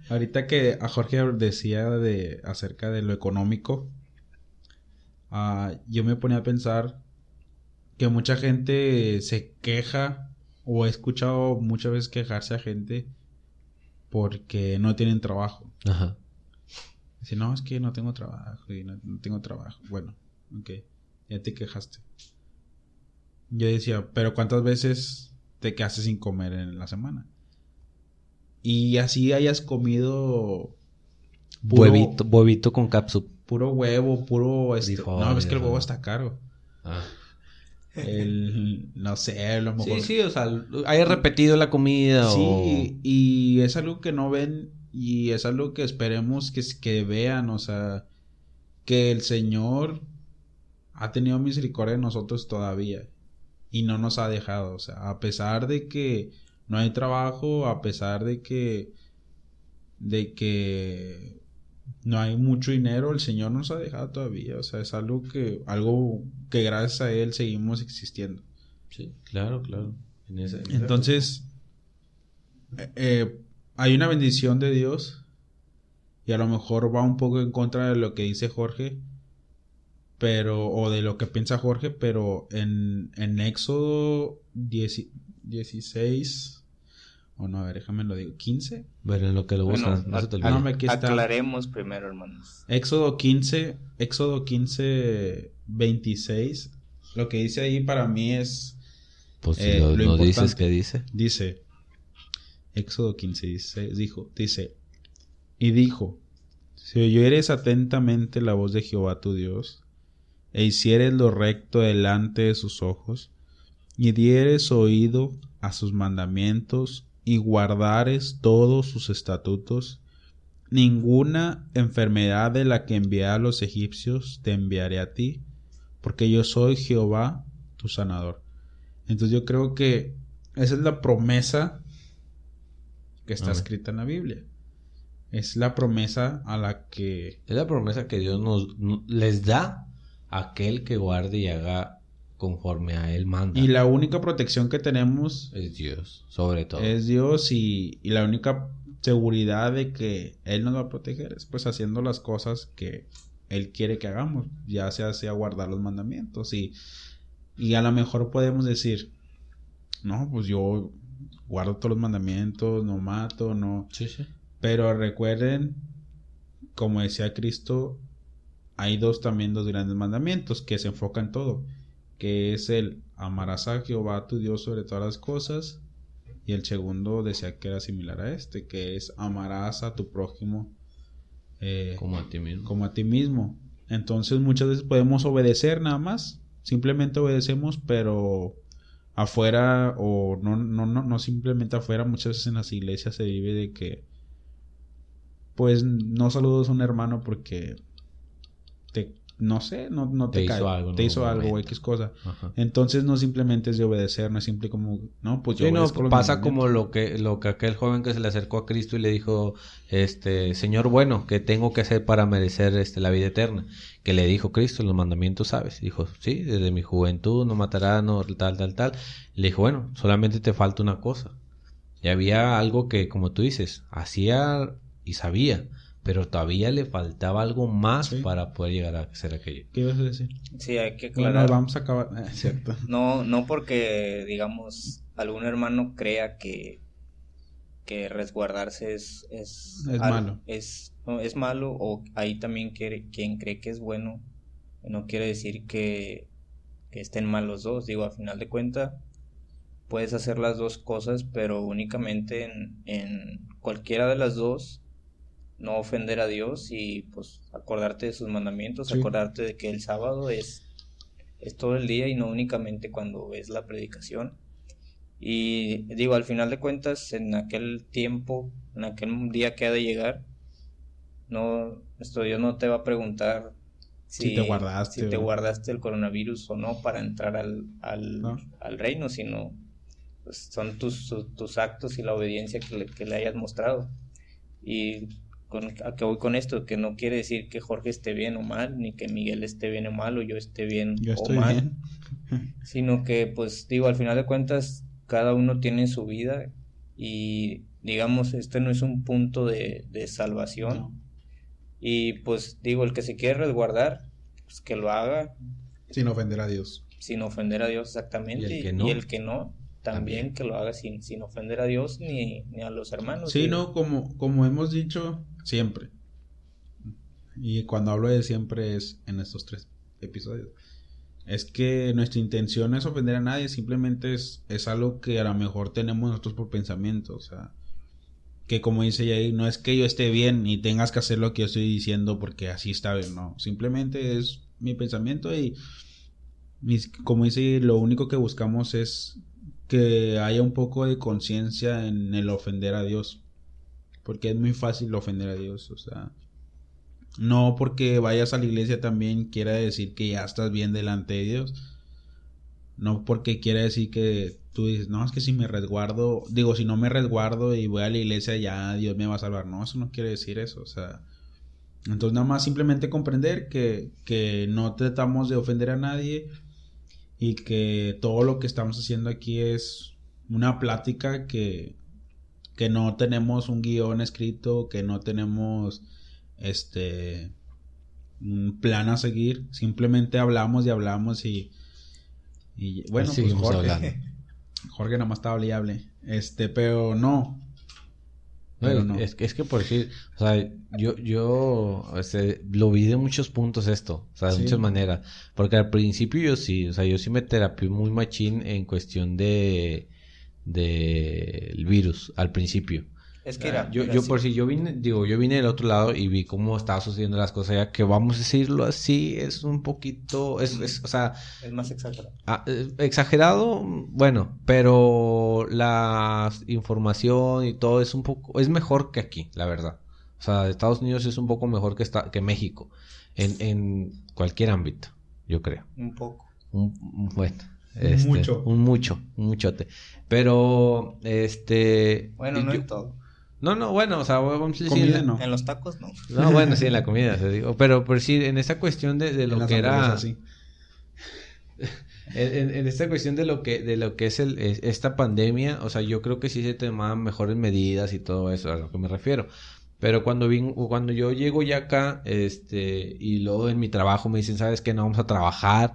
Ahorita que a Jorge decía acerca de lo económico, yo me ponía a pensar que mucha gente se queja, o he escuchado muchas veces quejarse a gente porque no tienen trabajo. Ajá. Dice, no, es que no tengo trabajo y no tengo trabajo. Bueno, ok, ya te quejaste. Yo decía, pero ¿cuántas veces te quedaste sin comer en la semana? Y así hayas comido Huevito con capsup. puro huevo, puro... Frijol, no, es que el huevo está caro. Ah. No sé, a lo mejor... Sí, o sea, haya repetido la comida Sí, y es algo que no ven y es algo que esperemos que vean, o sea, que el Señor ha tenido misericordia de nosotros todavía y no nos ha dejado, o sea, a pesar de que no hay trabajo, a pesar de que no hay mucho dinero, el Señor nos ha dejado todavía, o sea, es algo que gracias a Él seguimos existiendo. Sí, claro. Entonces, hay una bendición de Dios y a lo mejor va un poco en contra de lo que dice Jorge, o de lo que piensa Jorge, pero en Éxodo 16... O no, a ver, déjame lo digo. ¿15? Bueno, en lo que lo buscan. Bueno, no se te olvide. aquí está. Aclaremos primero, hermanos. Éxodo 15, 26. Lo que dice ahí para mí es... Pues si lo no importante. dices, ¿qué dice? Dice, Éxodo 15, dice, y dijo, si oyeres atentamente la voz de Jehová tu Dios, e hicieres lo recto delante de sus ojos, y dieres oído a sus mandamientos, y guardares todos sus estatutos, ninguna enfermedad de la que envié a los egipcios te enviaré a ti, porque yo soy Jehová tu sanador. Entonces yo creo que esa es la promesa que está escrita en la Biblia. Es la promesa a la que... Es la promesa que Dios les da a aquel que guarde y haga conforme a Él manda. Y la única protección que tenemos es Dios, sobre todo. Es Dios y la única seguridad de que Él nos va a proteger es pues haciendo las cosas que Él quiere que hagamos, ya sea guardar los mandamientos y a lo mejor podemos decir, no, pues yo guardo todos los mandamientos, no mato, no... Sí. Pero recuerden, como decía Cristo, hay dos grandes mandamientos que se enfocan en todo, que es el amarás a Jehová tu Dios sobre todas las cosas, y el segundo decía que era similar a este, que es amarás a tu prójimo como a ti mismo. Entonces muchas veces podemos obedecer nada más, simplemente obedecemos, pero afuera, o no simplemente afuera, muchas veces en las iglesias se vive de que pues no saludas a un hermano porque no te cae, te hizo algo o X cosa. Ajá. Entonces no simplemente es de obedecer, no es simple como, no, pues yo obedezco. Pasa como lo que aquel joven que se le acercó a Cristo y le dijo, Señor bueno, ¿qué tengo que hacer para merecer la vida eterna? Que le dijo Cristo, los mandamientos sabes. Dijo, sí, desde mi juventud no matarás, no tal. Le dijo, bueno, solamente te falta una cosa. Y había algo que, como tú dices, hacía y sabía, pero todavía le faltaba algo más para poder llegar a hacer aquello. ¿Qué ibas a decir? Sí, hay que aclarar. Bueno, vamos a acabar. Cierto. No porque, digamos, algún hermano crea que resguardarse es malo. Es malo, o ahí también quien cree que es bueno, no quiere decir que estén mal los dos. Digo, a final de cuentas, puedes hacer las dos cosas, pero únicamente en cualquiera de las dos, no ofender a Dios y pues acordarte de sus mandamientos, acordarte de que el sábado es todo el día y no únicamente cuando ves la predicación. Y digo, al final de cuentas, en aquel tiempo, en aquel día que ha de llegar, Dios no te va a preguntar si te guardaste. Si te guardaste el coronavirus o no para entrar al reino, sino pues, son tus actos y la obediencia que le hayas mostrado. Y a que voy con esto, que no quiere decir que Jorge esté bien o mal, ni que Miguel esté bien o mal, o yo esté bien o mal, sino que, pues, digo, al final de cuentas, cada uno tiene su vida y, digamos, este no es un punto de salvación. No. Y, pues, digo, el que se quiere resguardar, pues que lo haga. Sin ofender a Dios. Sin ofender a Dios, exactamente. Y el que no, también que lo haga sin ofender a Dios ni a los hermanos. Sí, no, como hemos dicho siempre. Y cuando hablo de siempre es en estos 3 episodios. Es que nuestra intención no es ofender a nadie, simplemente es algo que a lo mejor tenemos nosotros por pensamiento. O sea, que como dice Yair, no es que yo esté bien y tengas que hacer lo que yo estoy diciendo porque así está bien, no. Simplemente es mi pensamiento y como dice, lo único que buscamos es que haya un poco de conciencia en el ofender a Dios. Porque es muy fácil ofender a Dios, o sea, no porque vayas a la iglesia también quiera decir que ya estás bien delante de Dios. No porque quiera decir que tú dices, no, es que si no me resguardo y voy a la iglesia ya Dios me va a salvar. No, eso no quiere decir eso, o sea, entonces nada más simplemente comprender que no tratamos de ofender a nadie y que todo lo que estamos haciendo aquí es una plática que no tenemos un guión escrito, que no tenemos un plan a seguir, simplemente hablamos y bueno, pues Jorge nada más está hable y hable, pero no. No. Es que por decir, o sea, yo lo vi de muchos puntos esto, o sea, de muchas maneras, porque al principio yo sí me terapié muy machín en cuestión del virus, al principio. Es que era, yo vine del otro lado y vi cómo estaba sucediendo las cosas, ya que vamos a decirlo así, es un poquito, o sea... Es más exagerado. Exagerado, bueno, pero la información y todo es mejor que aquí, la verdad. O sea, Estados Unidos es un poco mejor que México, en cualquier ámbito, yo creo. Un poco. Bueno. Un muchote. Pero, bueno, no en todo. No, bueno, o sea, vamos a decir... Comida no. En los tacos no. No, bueno, sí, en la comida, te digo. Pero sí, en esta cuestión de lo que era... Sí. En esta cuestión de lo que es esta pandemia, o sea, yo creo que sí se tomaban mejores medidas y todo eso, a lo que me refiero. Pero cuando yo llego ya acá, y luego en mi trabajo me dicen, ¿sabes qué? No vamos a trabajar,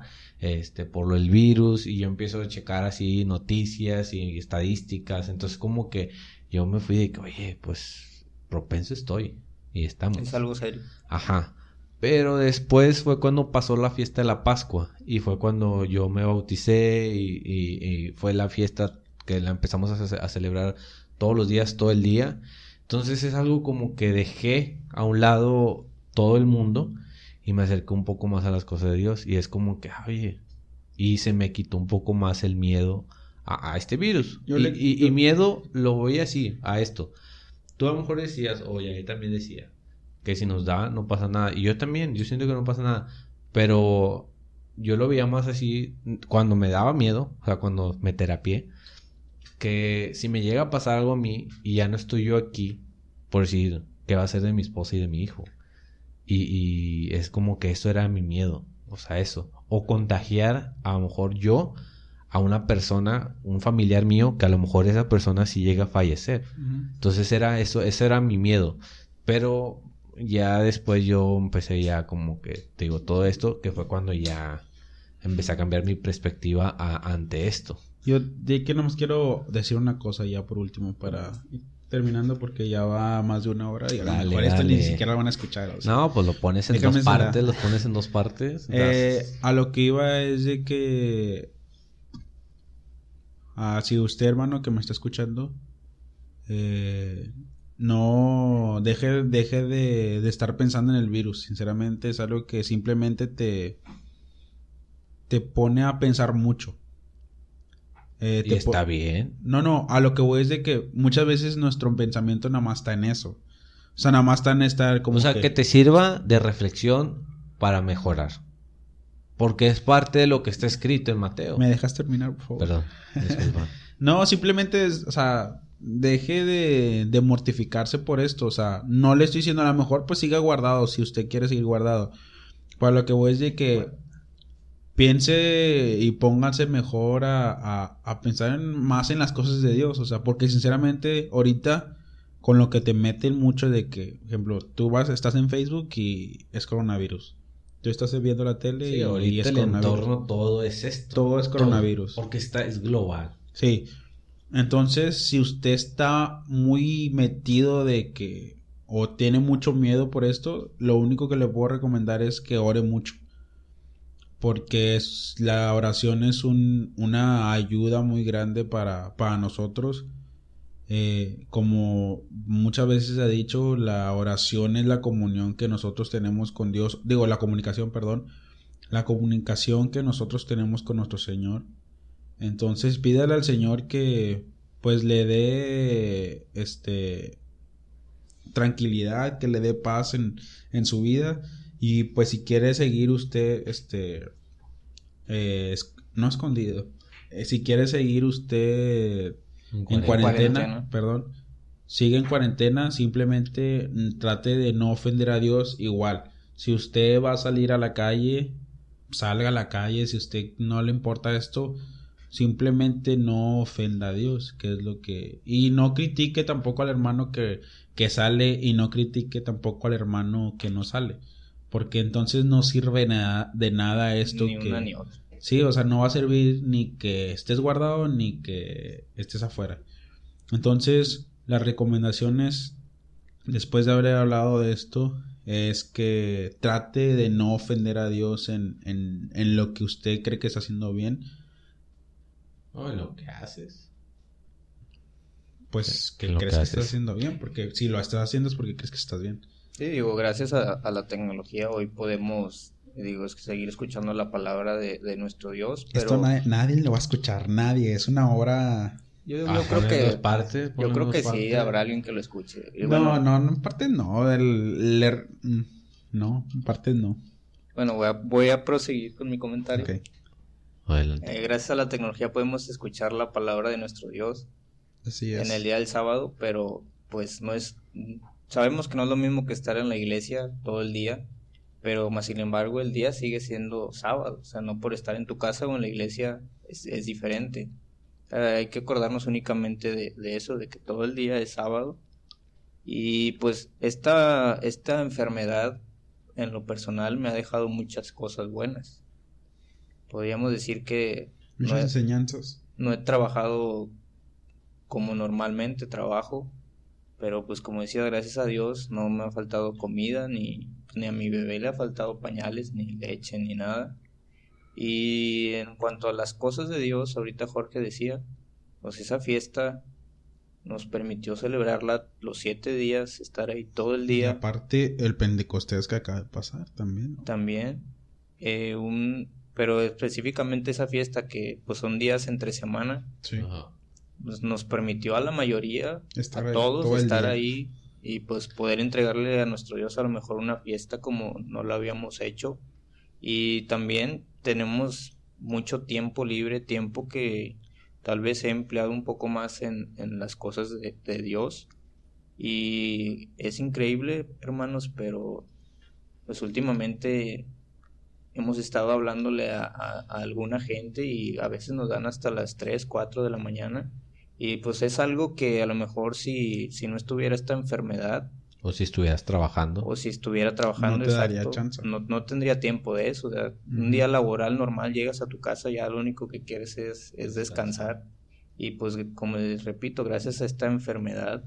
por lo del virus, y yo empiezo a checar así noticias y estadísticas, entonces como que yo me fui de que, oye, pues propenso estoy, y estamos. Es algo serio. Ajá. Pero después fue cuando pasó la fiesta de la Pascua, y fue cuando yo me bauticé, y fue la fiesta que la empezamos a celebrar todos los días, todo el día. Entonces es algo como que dejé a un lado todo el mundo y me acerqué un poco más a las cosas de Dios, y es como que, oye, y se me quitó un poco más el miedo a este virus. Y miedo lo voy así, a esto. Tú a lo mejor decías, oye, yo también decía, que si nos da no pasa nada. Y yo siento que no pasa nada. Pero yo lo veía más así cuando me daba miedo, o sea, cuando me terapié, que si me llega a pasar algo a mí y ya no estoy yo aquí, por decir, ¿qué va a ser de mi esposa y de mi hijo? Y es como que eso era mi miedo, o sea, eso. O contagiar a lo mejor yo a una persona, un familiar mío, que a lo mejor esa persona sí llega a fallecer. Uh-huh. Entonces era eso, ese era mi miedo. Pero ya después yo empecé ya como que, te digo, todo esto, que fue cuando ya empecé a cambiar mi perspectiva ante esto. Yo de que nomás quiero decir una cosa ya por último para ir terminando, porque ya va más de 1 hora y a lo mejor esto ni siquiera lo van a escuchar. O sea, no, pues lo pones en dos partes. A lo que iba es de que si usted, hermano, que me está escuchando, no deje de estar pensando en el virus. Sinceramente es algo que simplemente te pone a pensar mucho. Y está bien. No, a lo que voy es de que muchas veces nuestro pensamiento nada más está en eso. O sea, nada más está en estar como que te sirva de reflexión para mejorar. Porque es parte de lo que está escrito en Mateo. ¿Me dejas terminar, por favor? Perdón, disculpa. No, simplemente es, o sea, deje de mortificarse por esto. O sea, no le estoy diciendo a lo mejor, pues siga guardado si usted quiere seguir guardado. Para lo que voy es de que piense y pónganse mejor a pensar más en las cosas de Dios. O sea, porque sinceramente ahorita con lo que te meten mucho de que, por ejemplo, estás en Facebook y es coronavirus. Tú estás viendo la tele y ahorita es el coronavirus. entorno todo es esto. Todo es coronavirus. Todo, porque es global. Sí. Entonces, si usted está muy metido de que o tiene mucho miedo por esto, lo único que le puedo recomendar es que ore mucho. Porque la oración es una ayuda muy grande para nosotros. Como muchas veces se ha dicho, la oración es la comunión que nosotros tenemos con Dios. Digo, la comunicación, perdón. La comunicación que nosotros tenemos con nuestro Señor. Entonces pídale al Señor que pues le dé tranquilidad, que le dé paz en su vida. Y pues si quiere seguir usted no escondido, si quiere seguir usted en cuarentena, perdón, sigue en cuarentena, simplemente trate de no ofender a Dios. Igual, si usted va a salir a la calle, salga a la calle. Si a usted no le importa esto, simplemente no ofenda a Dios, que es lo que... Y no critique tampoco al hermano que sale, y no critique tampoco al hermano que no sale, porque entonces no sirve de nada esto. Ni una ni otra. Sí, o sea, no va a servir ni que estés guardado ni que estés afuera. Entonces, las recomendaciones, después de haber hablado de esto, es que trate de no ofender a Dios en lo que usted cree que está haciendo bien. No, en lo que haces. Pues que lo crees que que estás haces. haciendo bien, porque si lo estás haciendo es porque crees que estás bien. Sí, digo, gracias a la tecnología hoy podemos, seguir escuchando la palabra de nuestro Dios, pero Esto nadie lo va a escuchar, nadie. Es una obra... yo creo que yo creo que sí parte. habrá alguien que lo escuche. Y No, bueno, no, en parte no. No, en parte no. bueno, voy a proseguir con mi comentario. Ok. Adelante. Gracias a la tecnología podemos escuchar la palabra de nuestro Dios Así es. en el día del sábado, pero pues sabemos que no es lo mismo que estar en la iglesia todo el día, pero más sin embargo el día sigue siendo sábado. O sea, no por estar en tu casa o en la iglesia es diferente. Hay que acordarnos únicamente de eso, de que todo el día es sábado. Y pues esta enfermedad en lo personal me ha dejado muchas cosas buenas. Podríamos decir que Muchas enseñanzas. no he trabajado como normalmente trabajo, pero pues como decía, gracias a Dios no me ha faltado comida, ni a mi bebé le ha faltado pañales, ni leche, ni nada. Y en cuanto a las cosas de Dios, ahorita Jorge decía, pues esa fiesta nos permitió celebrarla los 7 días, estar ahí todo el Y día. aparte el Pentecostés que acaba de pasar también, ¿no? También, pero específicamente esa fiesta que pues son días entre semana, Sí. Ajá. pues, nos permitió a la mayoría, Estar a ahí todos, todo el estar día. ahí y pues poder entregarle a nuestro Dios a lo mejor una fiesta como no la habíamos hecho. Y también tenemos mucho tiempo libre, tiempo que tal vez he empleado un poco más en las cosas de Dios. Y es increíble, hermanos, pero pues últimamente hemos estado hablándole a alguna gente y a veces nos dan hasta las 3, 4 de la mañana. Y pues es algo que a lo mejor si no estuviera esta enfermedad O si estuvieras trabajando. o si estuviera trabajando, No te daría exacto, chance. no tendría tiempo de eso. O sea, un día laboral normal llegas a tu casa, ya lo único que quieres es descansar. Y pues como les repito, gracias a esta enfermedad,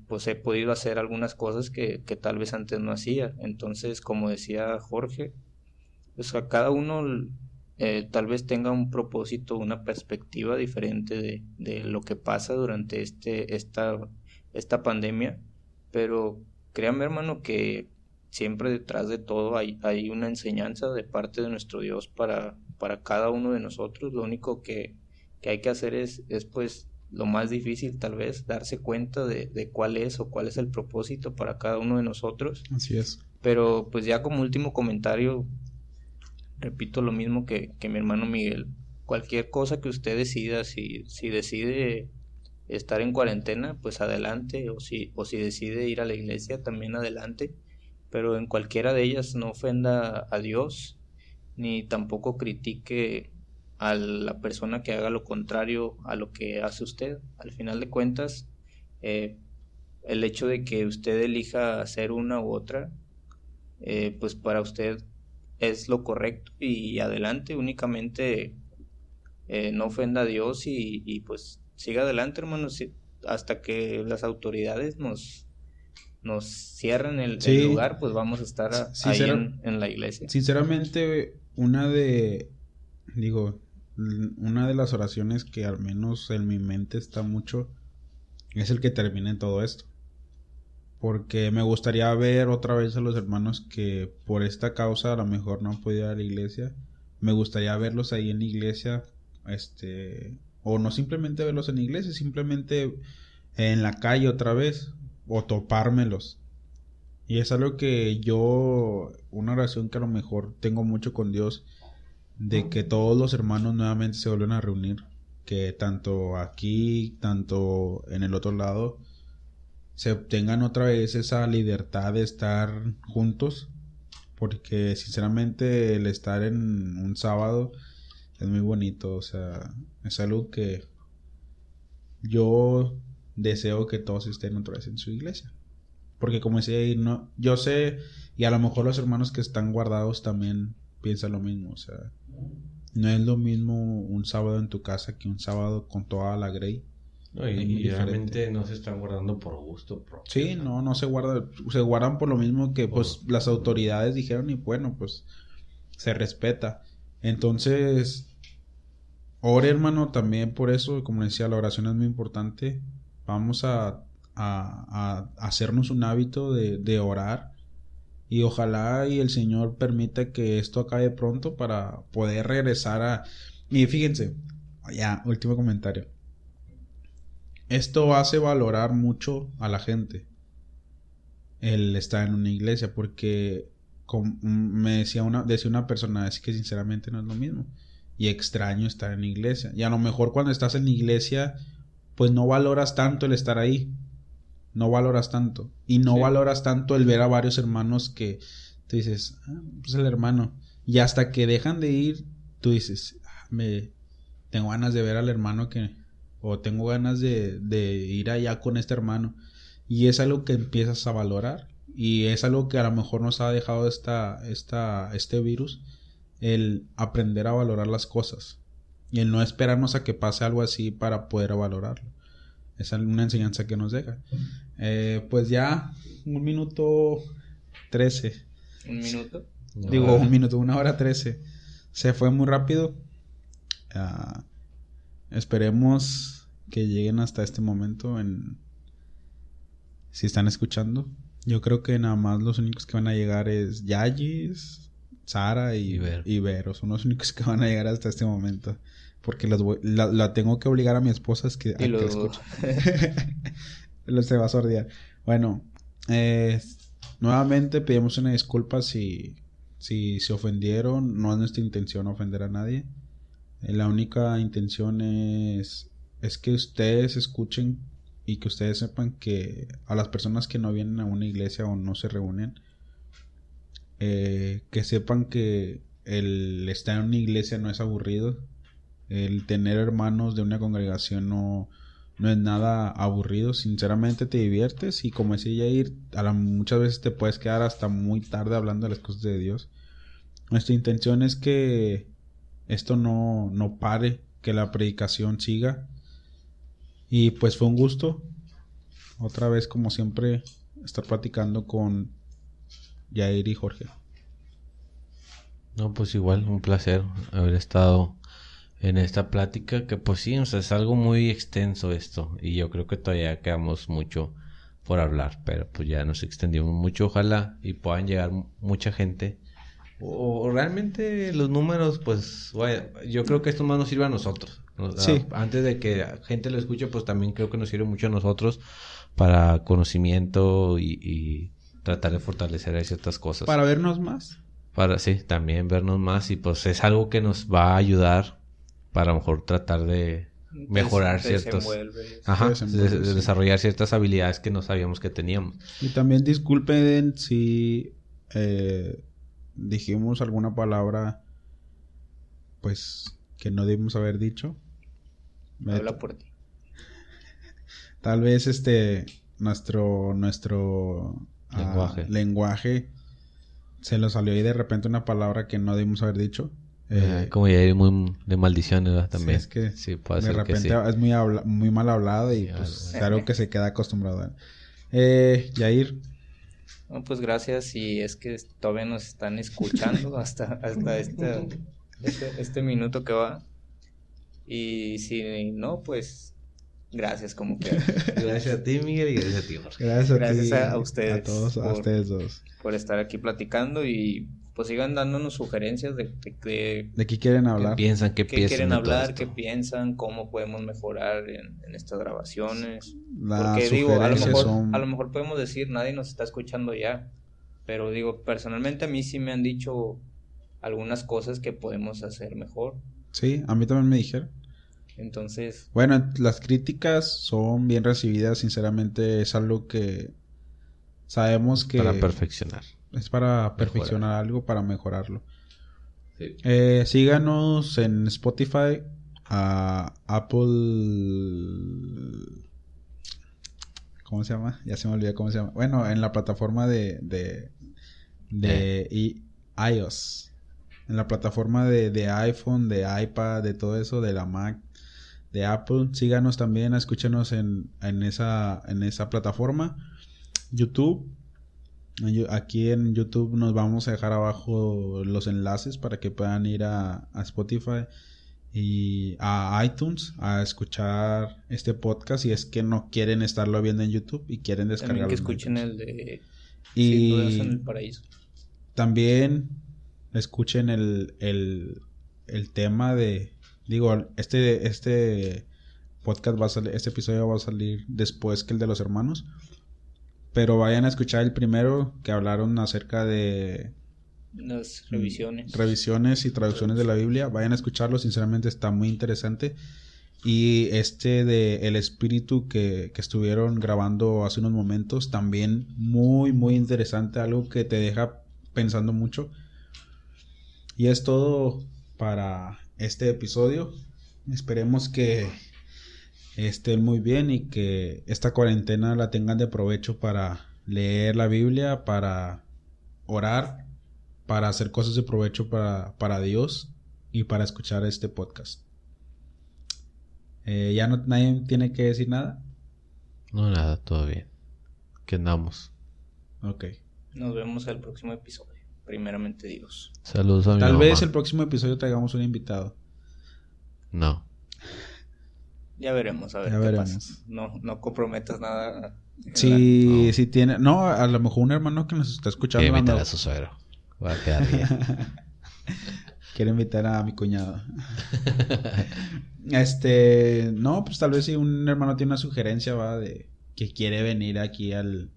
pues he podido hacer algunas cosas que tal vez antes no hacía. Entonces, como decía Jorge, pues a cada uno tal vez tenga un propósito, una perspectiva diferente de lo que pasa durante esta pandemia, pero créame, hermano, que siempre detrás de todo hay una enseñanza de parte de nuestro Dios para cada uno de nosotros. Lo único que hay que hacer es pues lo más difícil, tal vez darse cuenta de cuál es el propósito para cada uno de nosotros. Así es. Pero pues ya como último comentario, repito lo mismo que mi hermano Miguel. Cualquier cosa que usted decida, si decide estar en cuarentena, pues adelante, o si decide ir a la iglesia, también adelante, pero en cualquiera de ellas no ofenda a Dios, ni tampoco critique a la persona que haga lo contrario a lo que hace usted. Al final de cuentas, el hecho de que usted elija hacer una u otra, pues para usted es lo correcto y adelante, únicamente no ofenda a Dios y pues siga adelante, hermanos, hasta que las autoridades nos cierren el Sí, lugar, pues vamos a estar ahí en la iglesia. Sinceramente, una de las oraciones que al menos en mi mente está mucho es el que termine todo esto. Porque me gustaría ver otra vez a los hermanos que por esta causa a lo mejor no han podido ir a la iglesia. Me gustaría verlos ahí en la iglesia, o no simplemente verlos en la iglesia, simplemente en la calle otra vez, o topármelos. Y es algo que una oración que a lo mejor tengo mucho con Dios, de que todos los hermanos nuevamente se vuelven a reunir, que tanto aquí, tanto en el otro lado, se obtengan otra vez esa libertad de estar juntos, porque sinceramente el estar en un sábado es muy bonito, o sea, es algo que yo deseo que todos estén otra vez en su iglesia, porque como decía ahí, no, yo sé, y a lo mejor los hermanos que están guardados también piensan lo mismo, o sea, no es lo mismo un sábado en tu casa que un sábado con toda la grey. No, y realmente no se están guardando por gusto propio. Sí, no se guardan por lo mismo que pues las autoridades dijeron y bueno, pues se respeta. Entonces, ore, hermano, también por eso, como decía, la oración es muy importante. Vamos a hacernos un hábito de orar y ojalá y el Señor permita que esto acabe pronto para poder regresar y fíjense, ya, último comentario. Esto hace valorar mucho a la gente el estar en una iglesia, porque me decía una persona, es que sinceramente no es lo mismo y extraño estar en la iglesia, y a lo mejor cuando estás en la iglesia pues no valoras tanto el estar ahí, no valoras tanto y no valoras tanto el ver a varios hermanos que tú dices, pues el hermano, y hasta que dejan de ir tú dices, tengo ganas de ver al hermano o tengo ganas de ir allá con este hermano, y es algo que empiezas a valorar, y es algo que a lo mejor nos ha dejado este virus, el aprender a valorar las cosas y el no esperarnos a que pase algo así para poder valorarlo. Es una enseñanza que nos deja. Pues ya 1 minuto 13. ¿Un minuto? Digo, 1 minuto, 1 hora 13. Se fue muy rápido. Esperemos que lleguen hasta este momento si están escuchando. Yo creo que nada más los únicos que van a llegar es Yayis, Sara y Vero. Son los únicos que van a llegar hasta este momento. Porque la tengo que obligar a mi esposa que escuche. Se va a sordear. Bueno, nuevamente pedimos una disculpa si se ofendieron. No es nuestra intención ofender a nadie. La única intención es que ustedes escuchen y que ustedes sepan que a las personas que no vienen a una iglesia o no se reúnen, que sepan que el estar en una iglesia no es aburrido. El tener hermanos de una congregación no es nada aburrido. Sinceramente te diviertes y como decía Yair, muchas veces te puedes quedar hasta muy tarde hablando de las cosas de Dios. Nuestra intención es que esto no pare, que la predicación siga. Y pues fue un gusto otra vez, como siempre, estar platicando con Yair y Jorge. No, pues igual, un placer haber estado en esta plática, que pues sí, o sea, es algo muy extenso esto, y yo creo que todavía quedamos mucho por hablar, pero pues ya nos extendimos mucho. Ojalá y puedan llegar mucha gente, o realmente los números, pues bueno, yo creo que esto más nos sirve a nosotros. Sí. Antes de que la gente lo escuche, pues también creo que nos sirve mucho a nosotros para conocimiento y tratar de fortalecer ciertas cosas. Para vernos más. Sí, también vernos más y pues es algo que nos va a ayudar para a lo mejor tratar de mejorar desarrollar ciertas habilidades que no sabíamos que teníamos. Y también disculpen si dijimos alguna palabra pues que no debimos haber dicho. Habla por ti. Tal vez nuestro lenguaje se nos salió ahí de repente una palabra que no debimos haber dicho. Como ya hay muy de maldiciones, ¿verdad? También. Sí, es que sí, puede de ser repente que sí. es muy mal hablado y pues es algo que se queda acostumbrado. Yair. No, pues gracias, y es que todavía nos están escuchando hasta este minuto que va. Y si no, pues gracias como que. Gracias a ti, Miguel, y gracias a ti, Jorge. Gracias a ustedes. A todos, a ustedes dos. Por estar aquí platicando y pues sigan dándonos sugerencias de qué quieren hablar. ¿Qué piensan? ¿Qué quieren hablar? ¿Qué piensan? ¿Cómo podemos mejorar en estas grabaciones? Porque digo, a lo mejor podemos decir, nadie nos está escuchando ya. Pero digo, personalmente a mí sí me han dicho algunas cosas que podemos hacer mejor. Sí, a mí también me dijeron. Entonces... Bueno, las críticas son bien recibidas. Sinceramente es algo que sabemos que... Para perfeccionar. Es para perfeccionar algo, para mejorarlo. Sí. Síganos en Spotify, Apple... ¿Cómo se llama? Ya se me olvidó cómo se llama. Bueno, en la plataforma de iOS. En la plataforma de iPhone, de iPad, de todo eso, de la Mac, de Apple. Síganos también, escúchenos en esa plataforma. YouTube. Aquí en YouTube nos vamos a dejar abajo los enlaces para que puedan ir a Spotify y a iTunes a escuchar este podcast si es que no quieren estarlo viendo en YouTube y quieren descargarlo. También que escuchen el de y Sin Dudas en el Paraíso. También escuchen el tema de... Digo, este podcast va a salir, este episodio va a salir después que el de los hermanos. Pero vayan a escuchar el primero que hablaron acerca de... Las revisiones. Revisiones y traducciones de la Biblia. Vayan a escucharlo, sinceramente está muy interesante. Y de el espíritu que estuvieron grabando hace unos momentos, también muy, muy interesante. Algo que te deja pensando mucho. Y es todo para este episodio. Esperemos que estén muy bien y que esta cuarentena la tengan de provecho para leer la Biblia, para orar, para hacer cosas de provecho para Dios y para escuchar este podcast. Ya nadie tiene que decir nada. No, nada, todo bien. ¿Qué andamos? Ok. Nos vemos el próximo episodio. Primeramente Dios. Saludos a mi Tal mamá. vez el próximo episodio traigamos un invitado. No. Ya veremos, a ver ya qué veremos. pasa. No comprometas nada. Sí, sí tiene... No, a lo mejor un hermano que nos está escuchando... Quiere invitar a su suegro. Va a quedar bien. Quiere invitar a mi cuñado. No, pues tal vez si un hermano tiene una sugerencia, va, de que quiere venir aquí al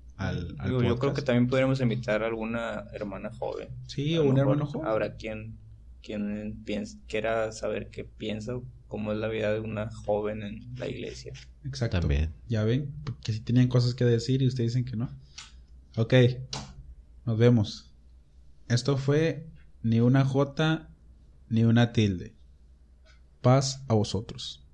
Digo, yo creo que también podríamos invitar a alguna hermana joven. Sí, o un hermano joven. Habrá quien quiera saber qué piensa, cómo es la vida de una joven en la iglesia. Exacto. También. Ya ven, que si tienen cosas que decir y ustedes dicen que no. Ok, nos vemos. Esto fue ni una J ni una tilde. Paz a vosotros.